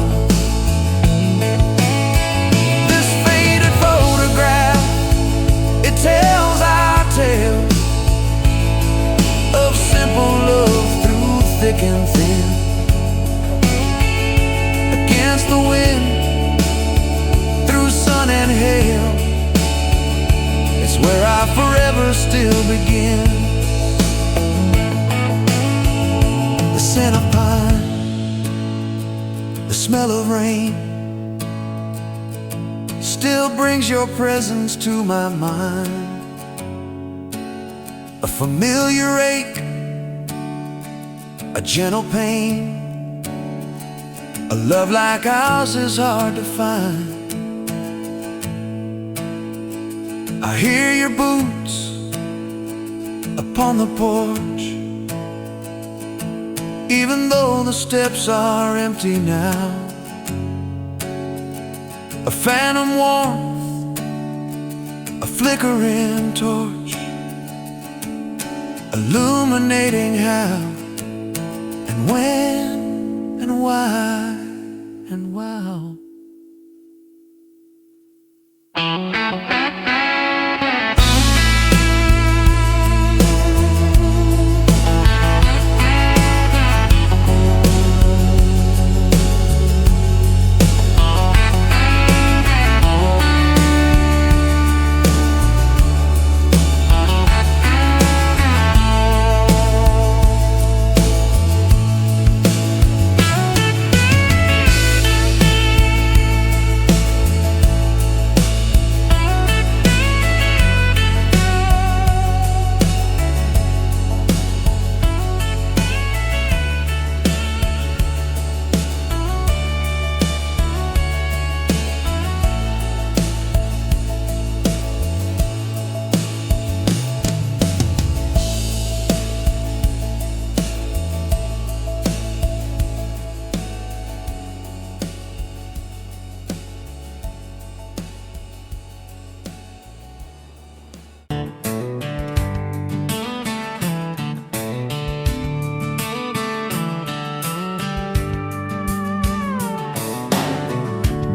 This faded photograph, it tells our tale of simple love through thick and thin. Against the wind, through sun and hail, it's where I forever still begin. The scent of pine, the smell of rain, still brings your presence to my mind. A familiar ache, a gentle pain, a love like ours is hard to find. I hear your boots upon the porch, even though the steps are empty now. A phantom warmth, a flickering torch, illuminating how and when and why and wow.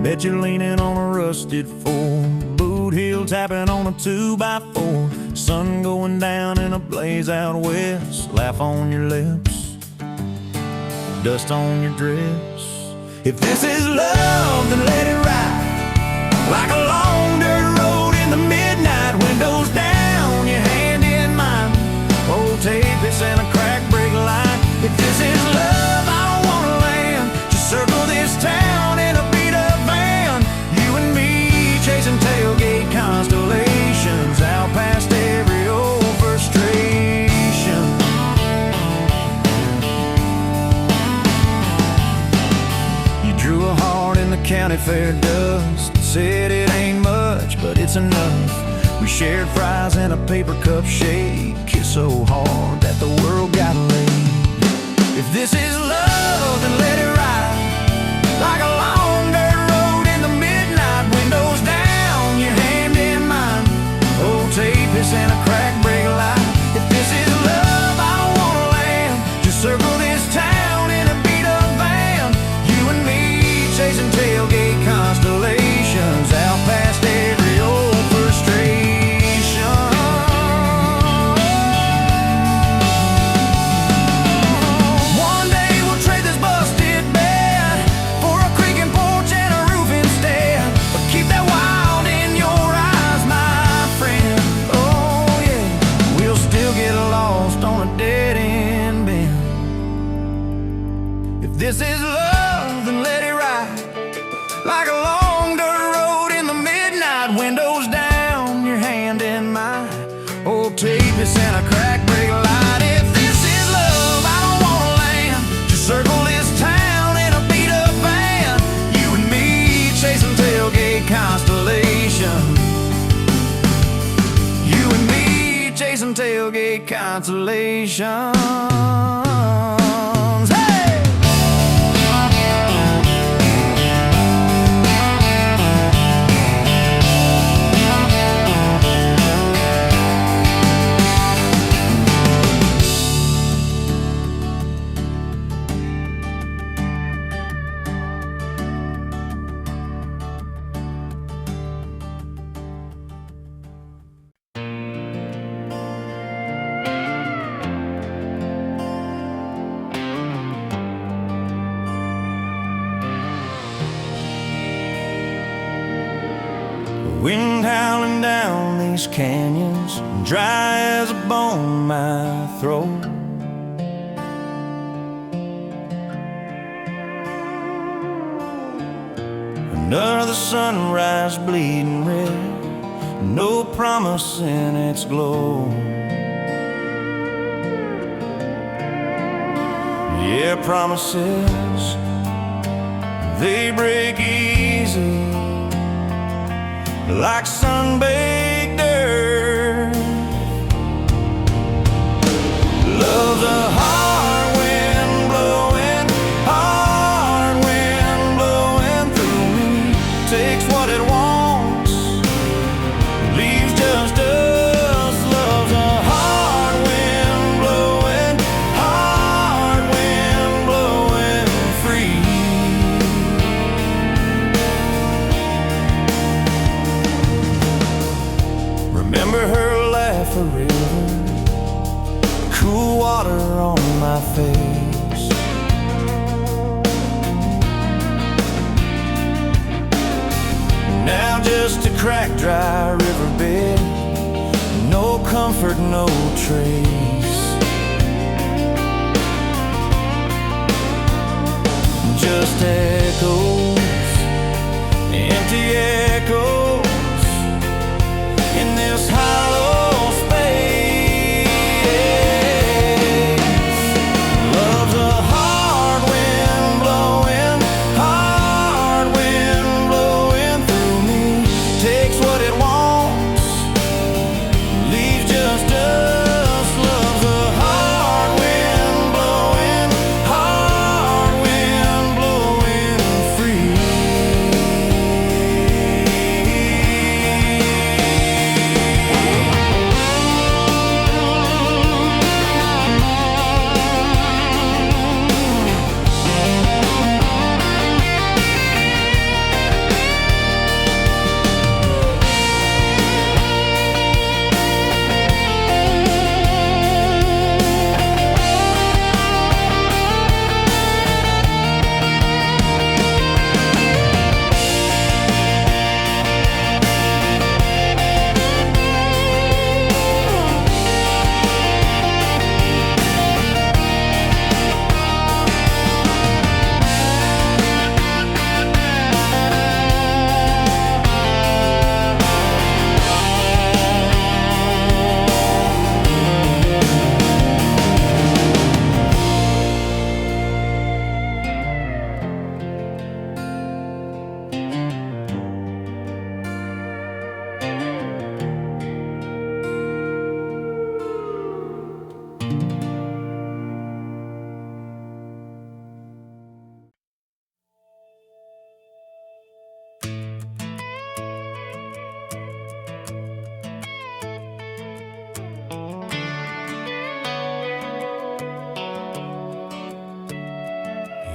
Bet you're leaning on a rusted four, boot heel tapping on a 2x4. Sun going down in a blaze out west, laugh on your lips, dust on your dress. If this is love, then let it ride like a long dirt road in the midnight. Windows down, your hand in mine, old tapeits and a crack brake light. If this is love, I don't wanna land. Just circle this town in a beat-up van, you and me chasing tailgate constellations out past every old frustration. You drew a heart in the county fair dust, said it ain't much, but it's enough. We shared fries in a paper cup shake, kissed so hard that the world got laid. If this is love, then let it ride like a long dirt road in the midnight. Windows down, your hand in mine, old tapeits and a crack brake light. If this is love, I don't wanna land. Just circle this town in a beat-up van, you and me chasing tailgate constellations out past every old frustration. One day we'll trade this busted bed for a creaking porch and a roof instead. But keep that wild in your eyes, my friend. Oh yeah, we'll still get lost on a dead-end bend. If this is love, then let it ride like a long dirt road in the midnight. Windows down, your hand in mine, old tapeits and a crack brake light. If this is love, I don't wanna land. Just circle this town in a beat-up van, you and me chasing tailgate constellation. You and me chasing tailgate constellations. Hey! Wind howling down these canyons, dry as a bone in my throat. Another sunrise bleeding red, no promise in its glow. Yeah, promises, they break easy like sun-baked earth. Love's a hard wind blowing, hard wind blowing through me. Takes what it wants, leaves just us. Love's a hard wind blowing, hard wind blowing free. Remember her laugh a river, cool water on my face. Now just a cracked, dry riverbed, no comfort, no trace. Just echoes, empty echoes in this hollow space. Love's a hard wind blowing, hard wind blowing through me. Takes what it wants, leaves just us. Love's a hard wind blowing, hard wind blowing free.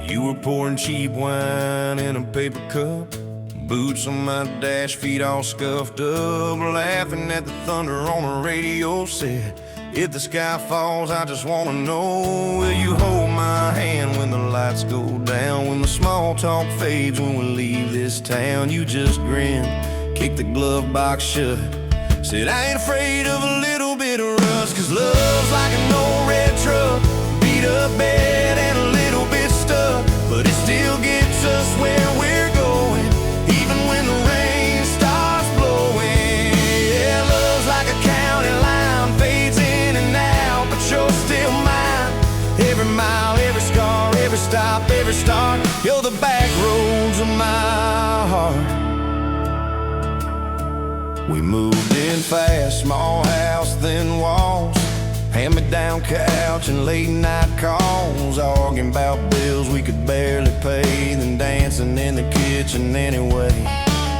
You were pouring cheap wine in a paper cup, boots on my dash, feet all scuffed up, laughing at the thunder on the radio set. If the sky falls, I just wanna know, will you hold my hand when the lights go down, when the small talk fades, when we leave this town? You just grinned, kicked the glove box shut, said I ain't afraid of a little bit of rust, 'cause love's like an old red truck, beat up bed and a little bit stuck, but it still gets us where we're going, even when the rain starts blowing. Yeah, love's like a county line, fades in and out, but you're still mine. Every mile, every scar, every stop, every start, you're the back roads of my heart. We moved in fast, small house, thin walls, hand-me-down couch and late-night calls, arguing about bills we could barely pay, then dancing in the kitchen anyway.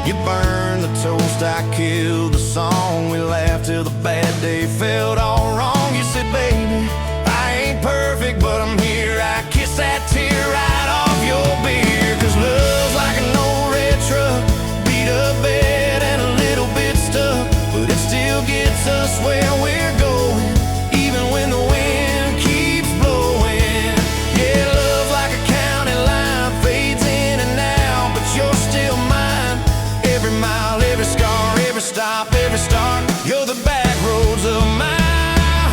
You burned the toast, I killed the song, we laughed till the bad day felt all wrong. You said, baby, I ain't perfect, but I'm here. I kissed that tear right off your beer, 'cause love's like an old red truck, beat up bed and a little bit stuck, but it still gets us where we're going, even when the wind keeps blowing. Yeah, love's like a county line, fades in and out, but you're still mine. Every mile, every scar, every stop, every start, you're the back roads of my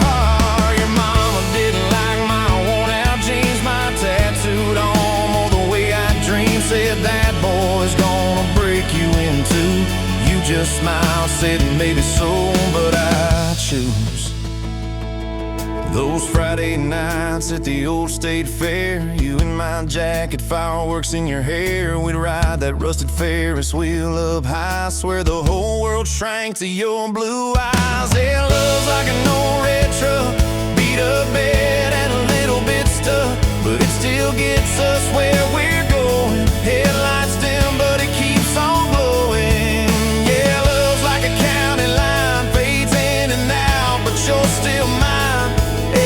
heart. Your mama didn't like my worn-out jeans, my tattooed arm, or the way I dream, said that boy's gonna break you in two. You just smiled, said maybe so, but I choose those Friday nights at the old state fair, you in my jacket, fireworks in your hair. We'd ride that rusted Ferris wheel up high, swear the whole world shrank to your blue eyes. Yeah, love's like an old red truck, beat up bed and a little bit stuck, but it still gets us where we're going. Headlights dim, but it keeps on glowing. Yeah, love's like a county line, fades in and out, but you're still mine.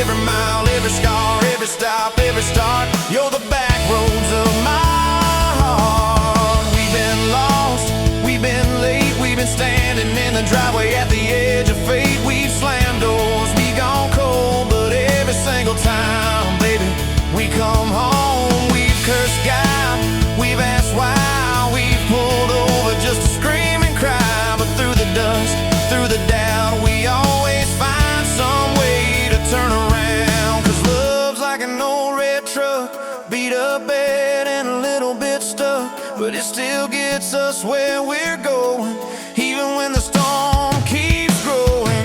Every mile, every scar, every stop, every start, you're the back roads of my heart. We've been lost, we've been late, we've been standing in the driveway at the edge of fate. We've slammed doors, we gone cold, but every single time, baby, we come home. We've cursed God, we've asked why, we've pulled over just to scream and cry, but through the dust, through the doubt, we always find some way to turn around. 'Cause love's like an old red truck, beat up bed and a little bit stuck, but it still gets us where we're going, even when the storm keeps growing.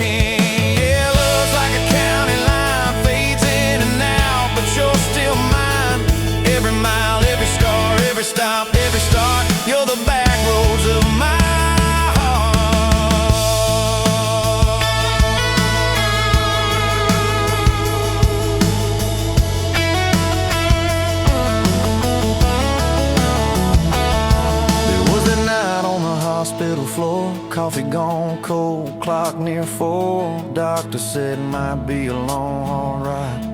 Yeah, love's like a county line, fades in and out, but you're still mine. Every mile, every scar, every stop, every start, you're the back roads of my heart. Hospital floor, coffee gone cold, clock near 4. Doctor said might be a long haul ride.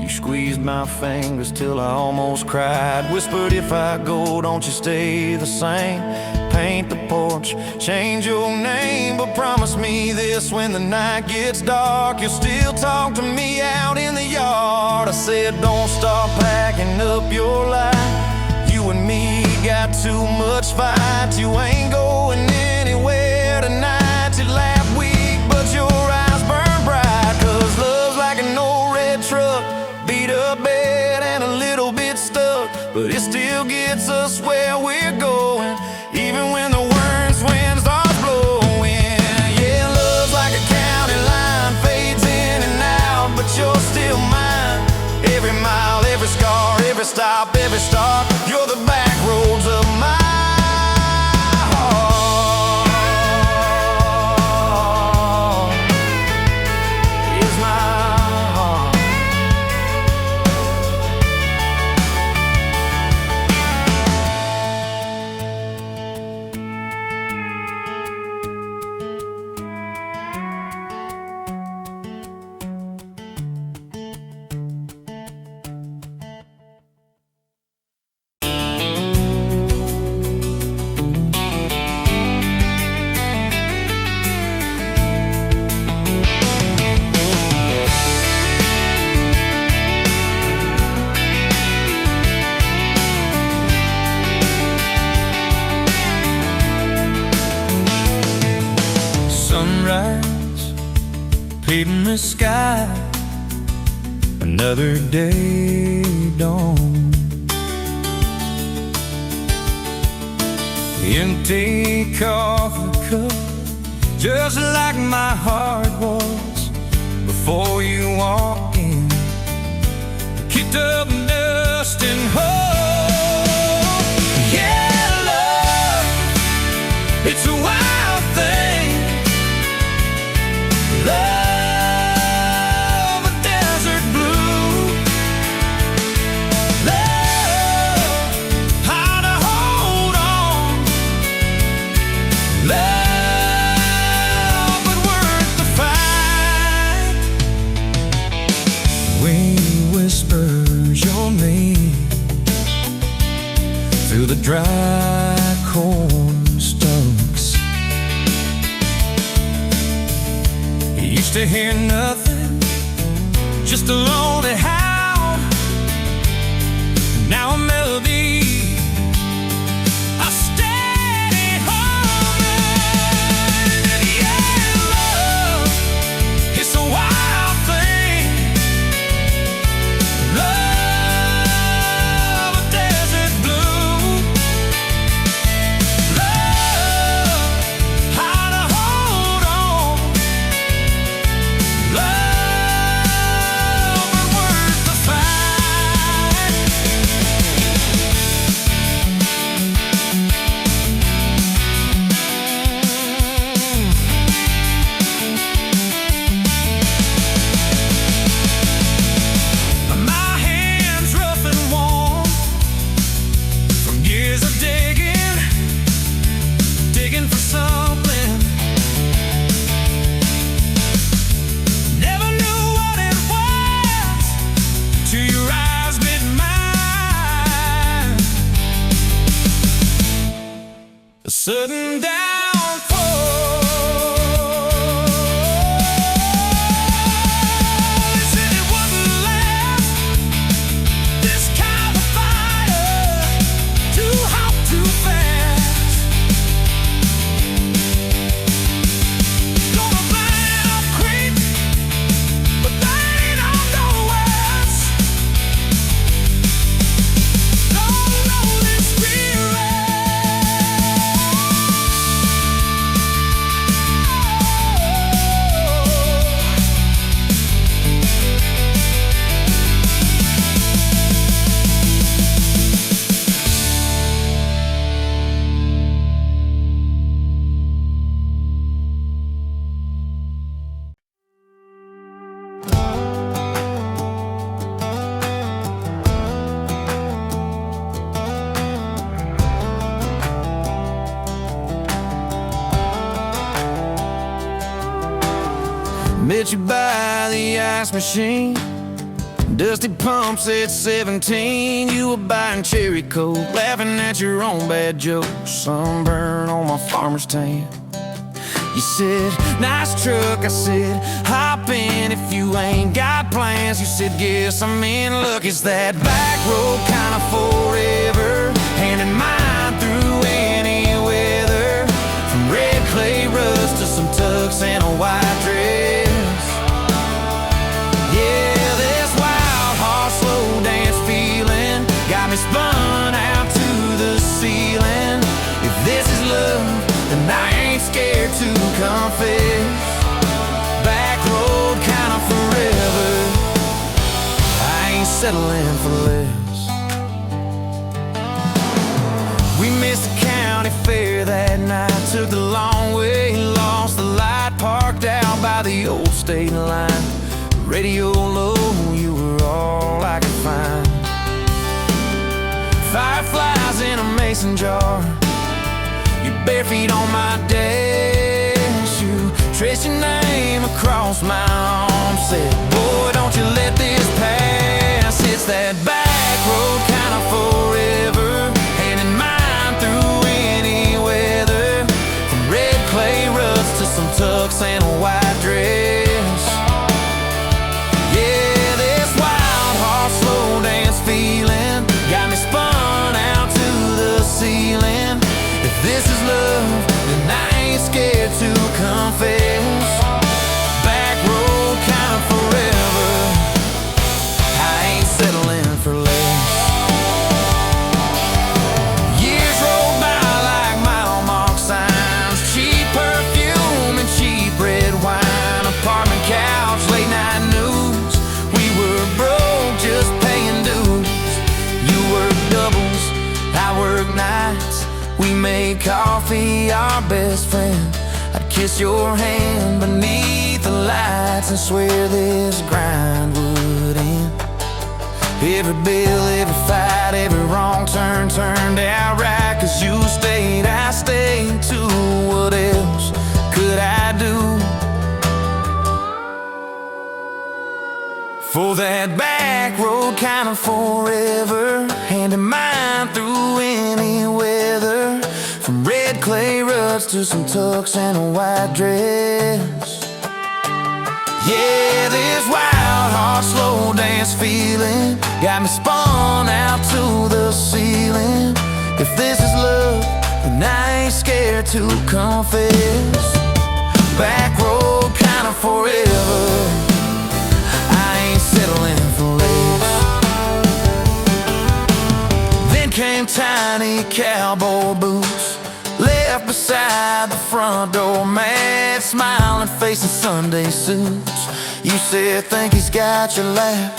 You squeezed my fingers till I almost cried. Whispered, if I go, don't you stay the same. Paint the porch, change your name, but promise me this, when the night gets dark, you'll still talk to me out in the yard. I said, don't stop packing up your life. You and me got too much fight. You ain't going anywhere tonight. You laugh weak, but your eyes burn bright. 'Cause love's like an old red truck, beat up bed and a little bit stuck, but it still gets us where we're going, even when the worst wind starts blowing. Yeah, love's like a county line, fades in and out, but you're still mine. Every mile, every scar, every stop, every start, you're the back roads of my the sky, another day dawned. Empty coffee cup, just like my heart was before you walked in. Kicked up dust and hope. Yeah, love, it's a wild thing. Love, a desert blue. Love, how to hold on. Love, but worth the fight. Wind whispers your name through the dry corn stalks. You used to hear nothing, just a lonely howl. Now a melody, a steady humming. Yeah, love, it's a wild thing. Love, a desert blue. Love, how to hold on. Love, but worth the fight. My hands rough and warm from years of digging for something. Never knew what it was till your eyes met mine. A sudden downfall. They said it wouldn't last. This kind of fire, too hot, too fast. Gonna burn it up quick, but they don't know us. Don't know this Met you by the ice machine, dusty pumps at 17. You were buying cherry coke, laughing at your own bad jokes. Sunburn on my farmer's tan. You said, nice truck. I said, hop in if you ain't got plans. You said, guess I'm in luck. It's that back road kind of forever, hand in mine through any weather. From red clay rust to some tux and a white dress. Yeah, this wild horse slow dance feeling got me spun out to the ceiling. If this is love, then I ain't scared to confess. Back road kind of forever, I ain't settling for less. We missed the county fair that night, took the long way, lost the light, parked out by the old state line. Radio low, you were all I could find. Fireflies in a mason jar, your bare feet on my dash. You traced your name across my arm, said, boy, don't you let this pass. It's that back road kind of forever, hand in mine through any weather. From red clay rust to some tux and a white dress. Yeah, this wild horse slow dance feeling got me spun out to the ceiling. If this is love, then I ain't scared to confess. Back road kind We made coffee our best friend. I'd kiss your hand beneath the lights and swear this grind would end. Every bill, every fight, every wrong turn turned out right. 'Cause you stayed, I stayed too. What else could I do? For that back road kind of forever, hand in mine through any weather. From red clay ruts to some tux and a white dress. Yeah, this wild heart slow dance feeling got me spun out to the ceiling. If this is love, then I ain't scared to confess. Back road kind of forever, I ain't settling for less. Then came tiny cowboy boots, left beside the front door, mad smiling face in Sunday suits. You said, think he's got your lap.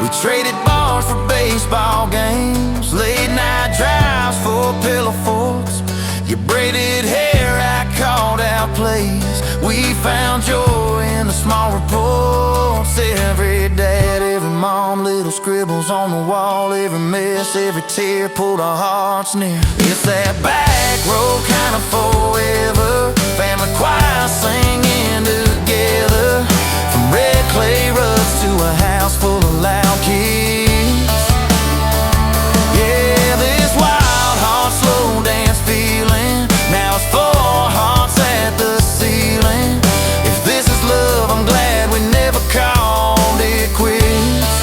We traded bars for baseball games, late night drives for pillow forts. Your braided hair I called out plays. We found joy in the small reports. Every dad, every mom, little scribbles on the wall. Every mess, every tear pulled our hearts near. It's that back road kind of forever, family choir singing together. From red clay ruts to a house full of loud kids. Yeah, this wild heart slow dance feeling, now it's 4 hearts at the ceiling. If this is love, I'm glad we never called it quits.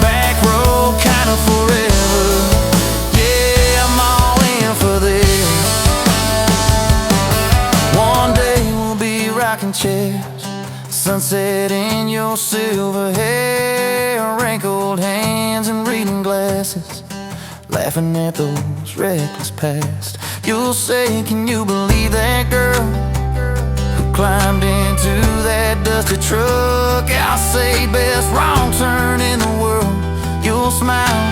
Back road kind of forever, yeah, I'm all in for this. One day we'll be rocking chairs, sunset in your silver hair, wrinkled hands and reading glasses, laughing at those reckless past. You'll say, can you believe that girl who climbed into that dusty truck? I'll say, best wrong turn in the world. You'll smile,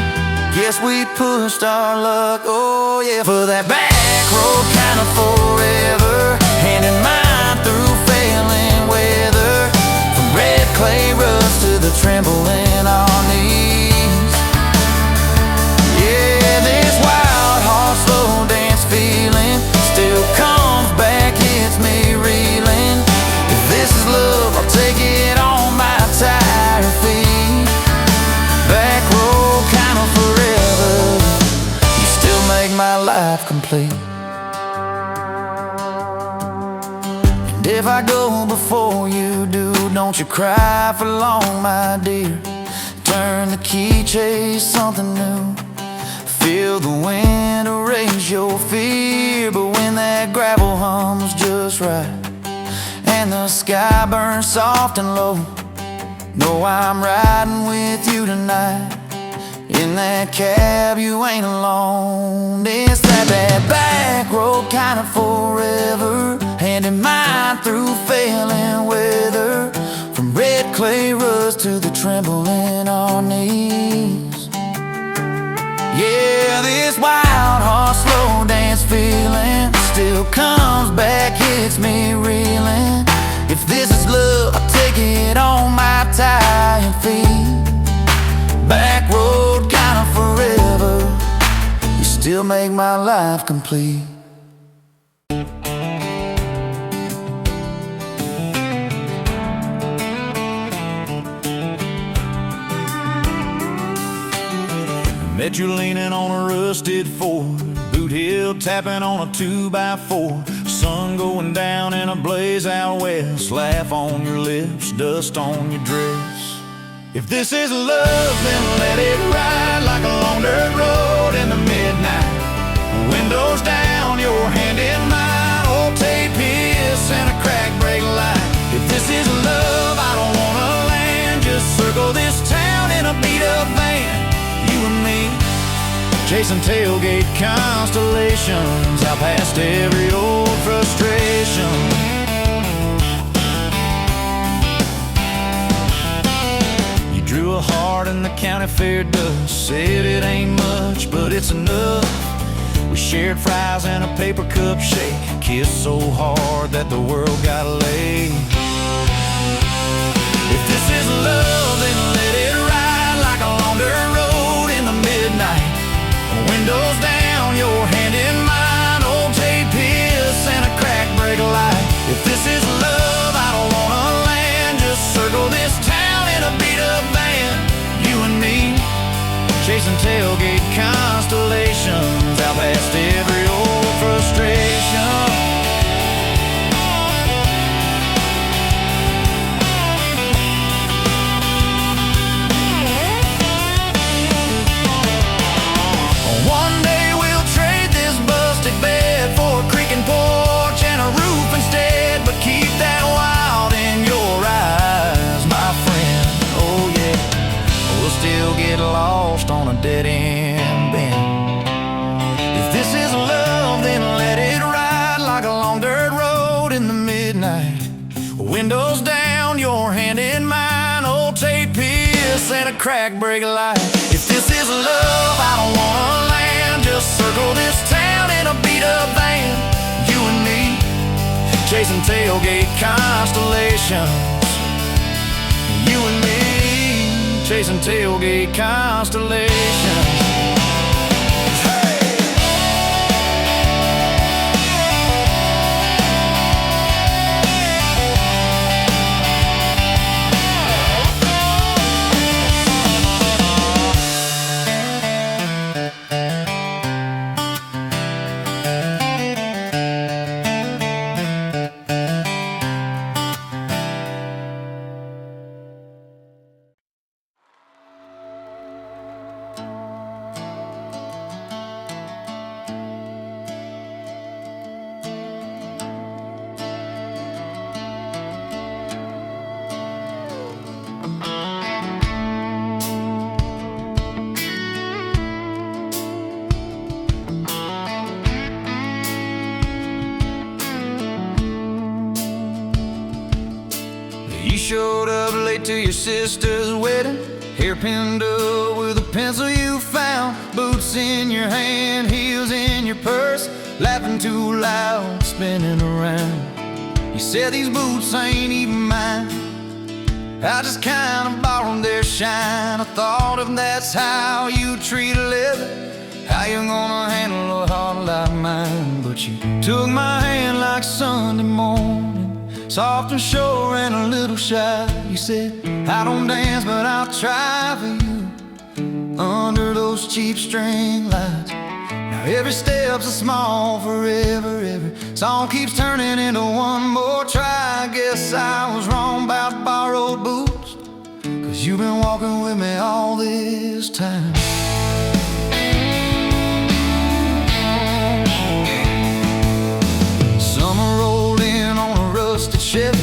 guess we pushed our luck. Oh yeah, for that back road kind of forever, hand in mine through failing weather. From red clay ruts to the tremble in our knees. Yeah, this wild heart slow dance feeling still comes back, hits me reeling. If this is love, I'll take it on my tired feet. Back road kind of forever, you still make my life complete. And if I go before you do, don't you cry for long, my dear. Turn the key, chase something new. Feel the wind erase your fear. But when that gravel hums just right and the sky burns soft and low, know I'm riding with you tonight. In that cab you ain't alone. It's that back road kind of forever, hand in mine through failing weather. From red clay ruts to the tremble in our knees. Yeah, this wild heart slow dance feeling still comes back, hits me reeling. If this is love, I'll take it on my tired feet. Back road kind of forever, you still make my life complete. Met you leaning on a rusted Ford, boot heel tapping on a 2x4. Sun going down in a blaze out west, laugh on your lips, dust on your dress. If this is love, then let it ride like a long dirt road in the midnight. Windows down, your hand in mine, old tape hiss and a crack brake light. If this is love, I don't wanna land, just circle this town in a beat-up van. You and me, chasing tailgate constellations, out past every old frustration. You drew a heart in the county fair dust, said it ain't much, but it's enough. We shared fries and a paper cup shake, kissed so hard that the world got laid. If this is love, then let it ride like a long dirt road in the midnight. Windows down, your hand in mine, old J-Piss and a crack brake light. If this is love, I don't wanna land, just circle this town in a beat-up van. You and me, chasing tailgate constellations, out past every old frustration. One day we'll trade this busted bed for a creaking porch and a roof instead, but keep that wild in your eyes, my friend. Oh yeah, we'll still get lost on a dead-end bend. If this is love, then let it ride like a long dirt road in the midnight. Windows down, your hand in mine, old J-Piss and a crack brake light. If this is love, I don't wanna land, just circle this town in a beat-up van. You and me, chasing tailgate constellations. You and me, chasing tailgate constellations. You showed up late to your sister's wedding, hair pinned up with a pencil you found, boots in your hand, heels in your purse, laughing too loud, spinning around. You said these boots ain't even mine, I just kinda borrowed their shine. I thought if that's how you treat a living, how you gonna handle a heart like mine? But you took my hand like Sunday morning, soft and sure and a little shy. You said, I don't dance, but I'll try for you under those cheap string lights. Now every step's a small forever, every song keeps turning into one more try. I guess I was wrong about borrowed boots, 'cause you've been walking with me all this time. Summer rolled in on a rusted Chevy,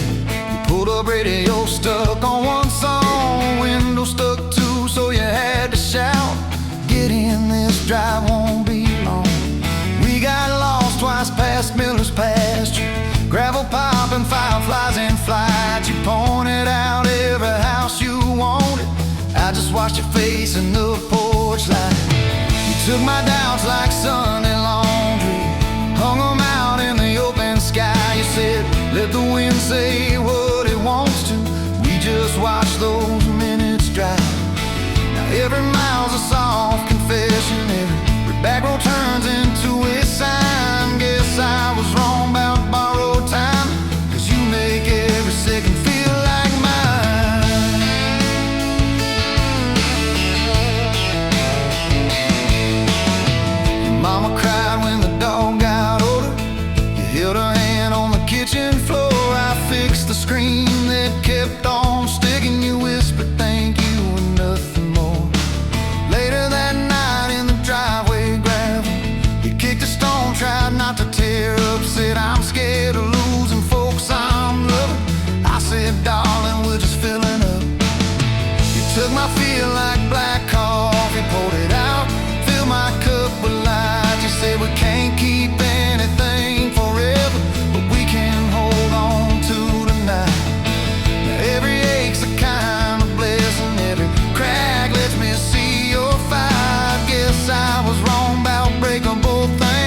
you pulled up, radio stuck on one song, window stuck too, so you had to shout, get in, this drive won't be long. We got lost twice past Miller's pasture, gravel popping, fireflies in flight. You pointed out every house you wanted, I just watched your face in the porch light. You took my doubts like Sunday laundry, hung them out in the open sky. You said, let the wind say what it wants to, we just watch those minutes drive. Now every mile's a soft confession, every back road turns into a sign. Guess I was wrong about borrowed time, 'cause you make every second feel like mine. Your mama cried when the dog got older, you held her hand on the kitchen floor. I fixed the screen that kept on sticking, you whispered thank you and nothing more. Later that night in the driveway gravel, you kicked a stone, tried not to tear up, said I'm scared of losing folks I'm loving. I said, darling, we're just filling up. You took my feel like black coffee, poured it out, filled my cup with light. You said we can't keep anything forever, but we can hold on to tonight. Now every ache's a kind of blessing, every crack lets me see your fight. Guess I was wrong about breakable things,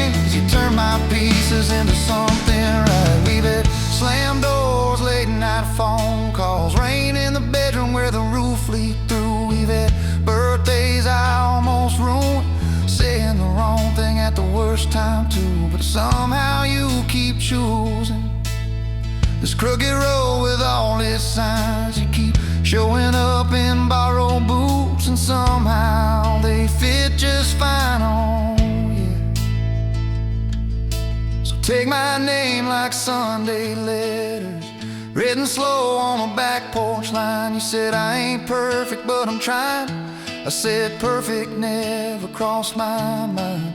first time too, but somehow you keep choosing this crooked road with all its signs. You keep showing up in borrowed boots, and somehow they fit just fine on you. So take my name like Sunday letters, written slow on a back porch line. You said I ain't perfect, but I'm trying. I said perfect never crossed my mind.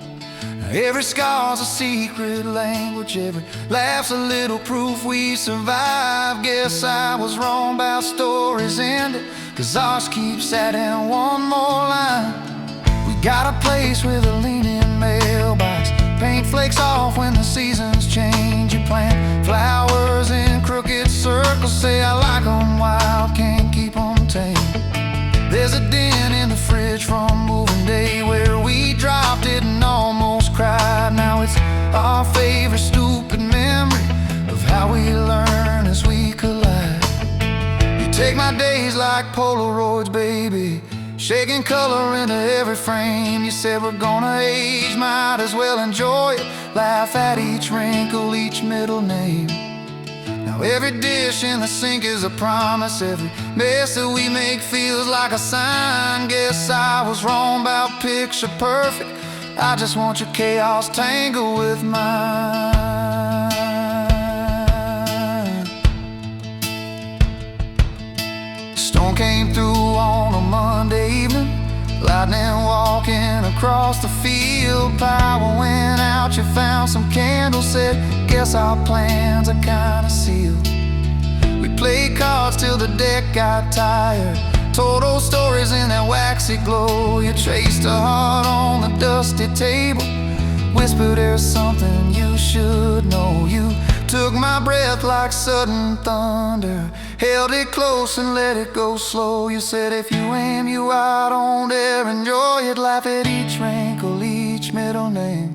Now every scar's a secret language, every laugh's a little proof we survived. Guess I was wrong about stories ending, 'cause ours keeps adding one more line. We got a place with a leaning mailbox, paint flakes off when the seasons change. You plant flowers in crooked circles, say I like 'em wild, can't keep 'em tame. There's a dent in the fridge from moving day where we dropped it and almost cried. Now it's our favorite stupid memory of how we learn as we collide. You take my days like Polaroids, baby, shaking color into every frame. You said we're gonna age, might as well enjoy it, laugh at each wrinkle, each middle name. Now every dish in the sink is a promise, every mess that we make feels like a sign. Guess I was wrong about picture perfect, I just want your chaos tangled with mine. The storm came through on a Monday evening, lightning walking across the field. Power went out, you found some candles, said guess our plans are kinda sealed. We played cards till the deck got tired, told old stories in that waxy glow. You traced a heart on the dusty table, whispered there's something you should know. You took my breath like sudden thunder, held it close and let it go slow. You said if you aim you out, don't dare enjoy it, laugh at each wrinkle, each middle name.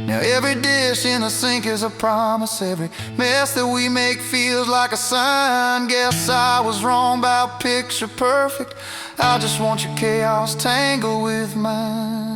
Now every dish in the sink is a promise, every mess that we make feels like a sign. Guess I was wrong about picture perfect, I just want your chaos tangled with mine.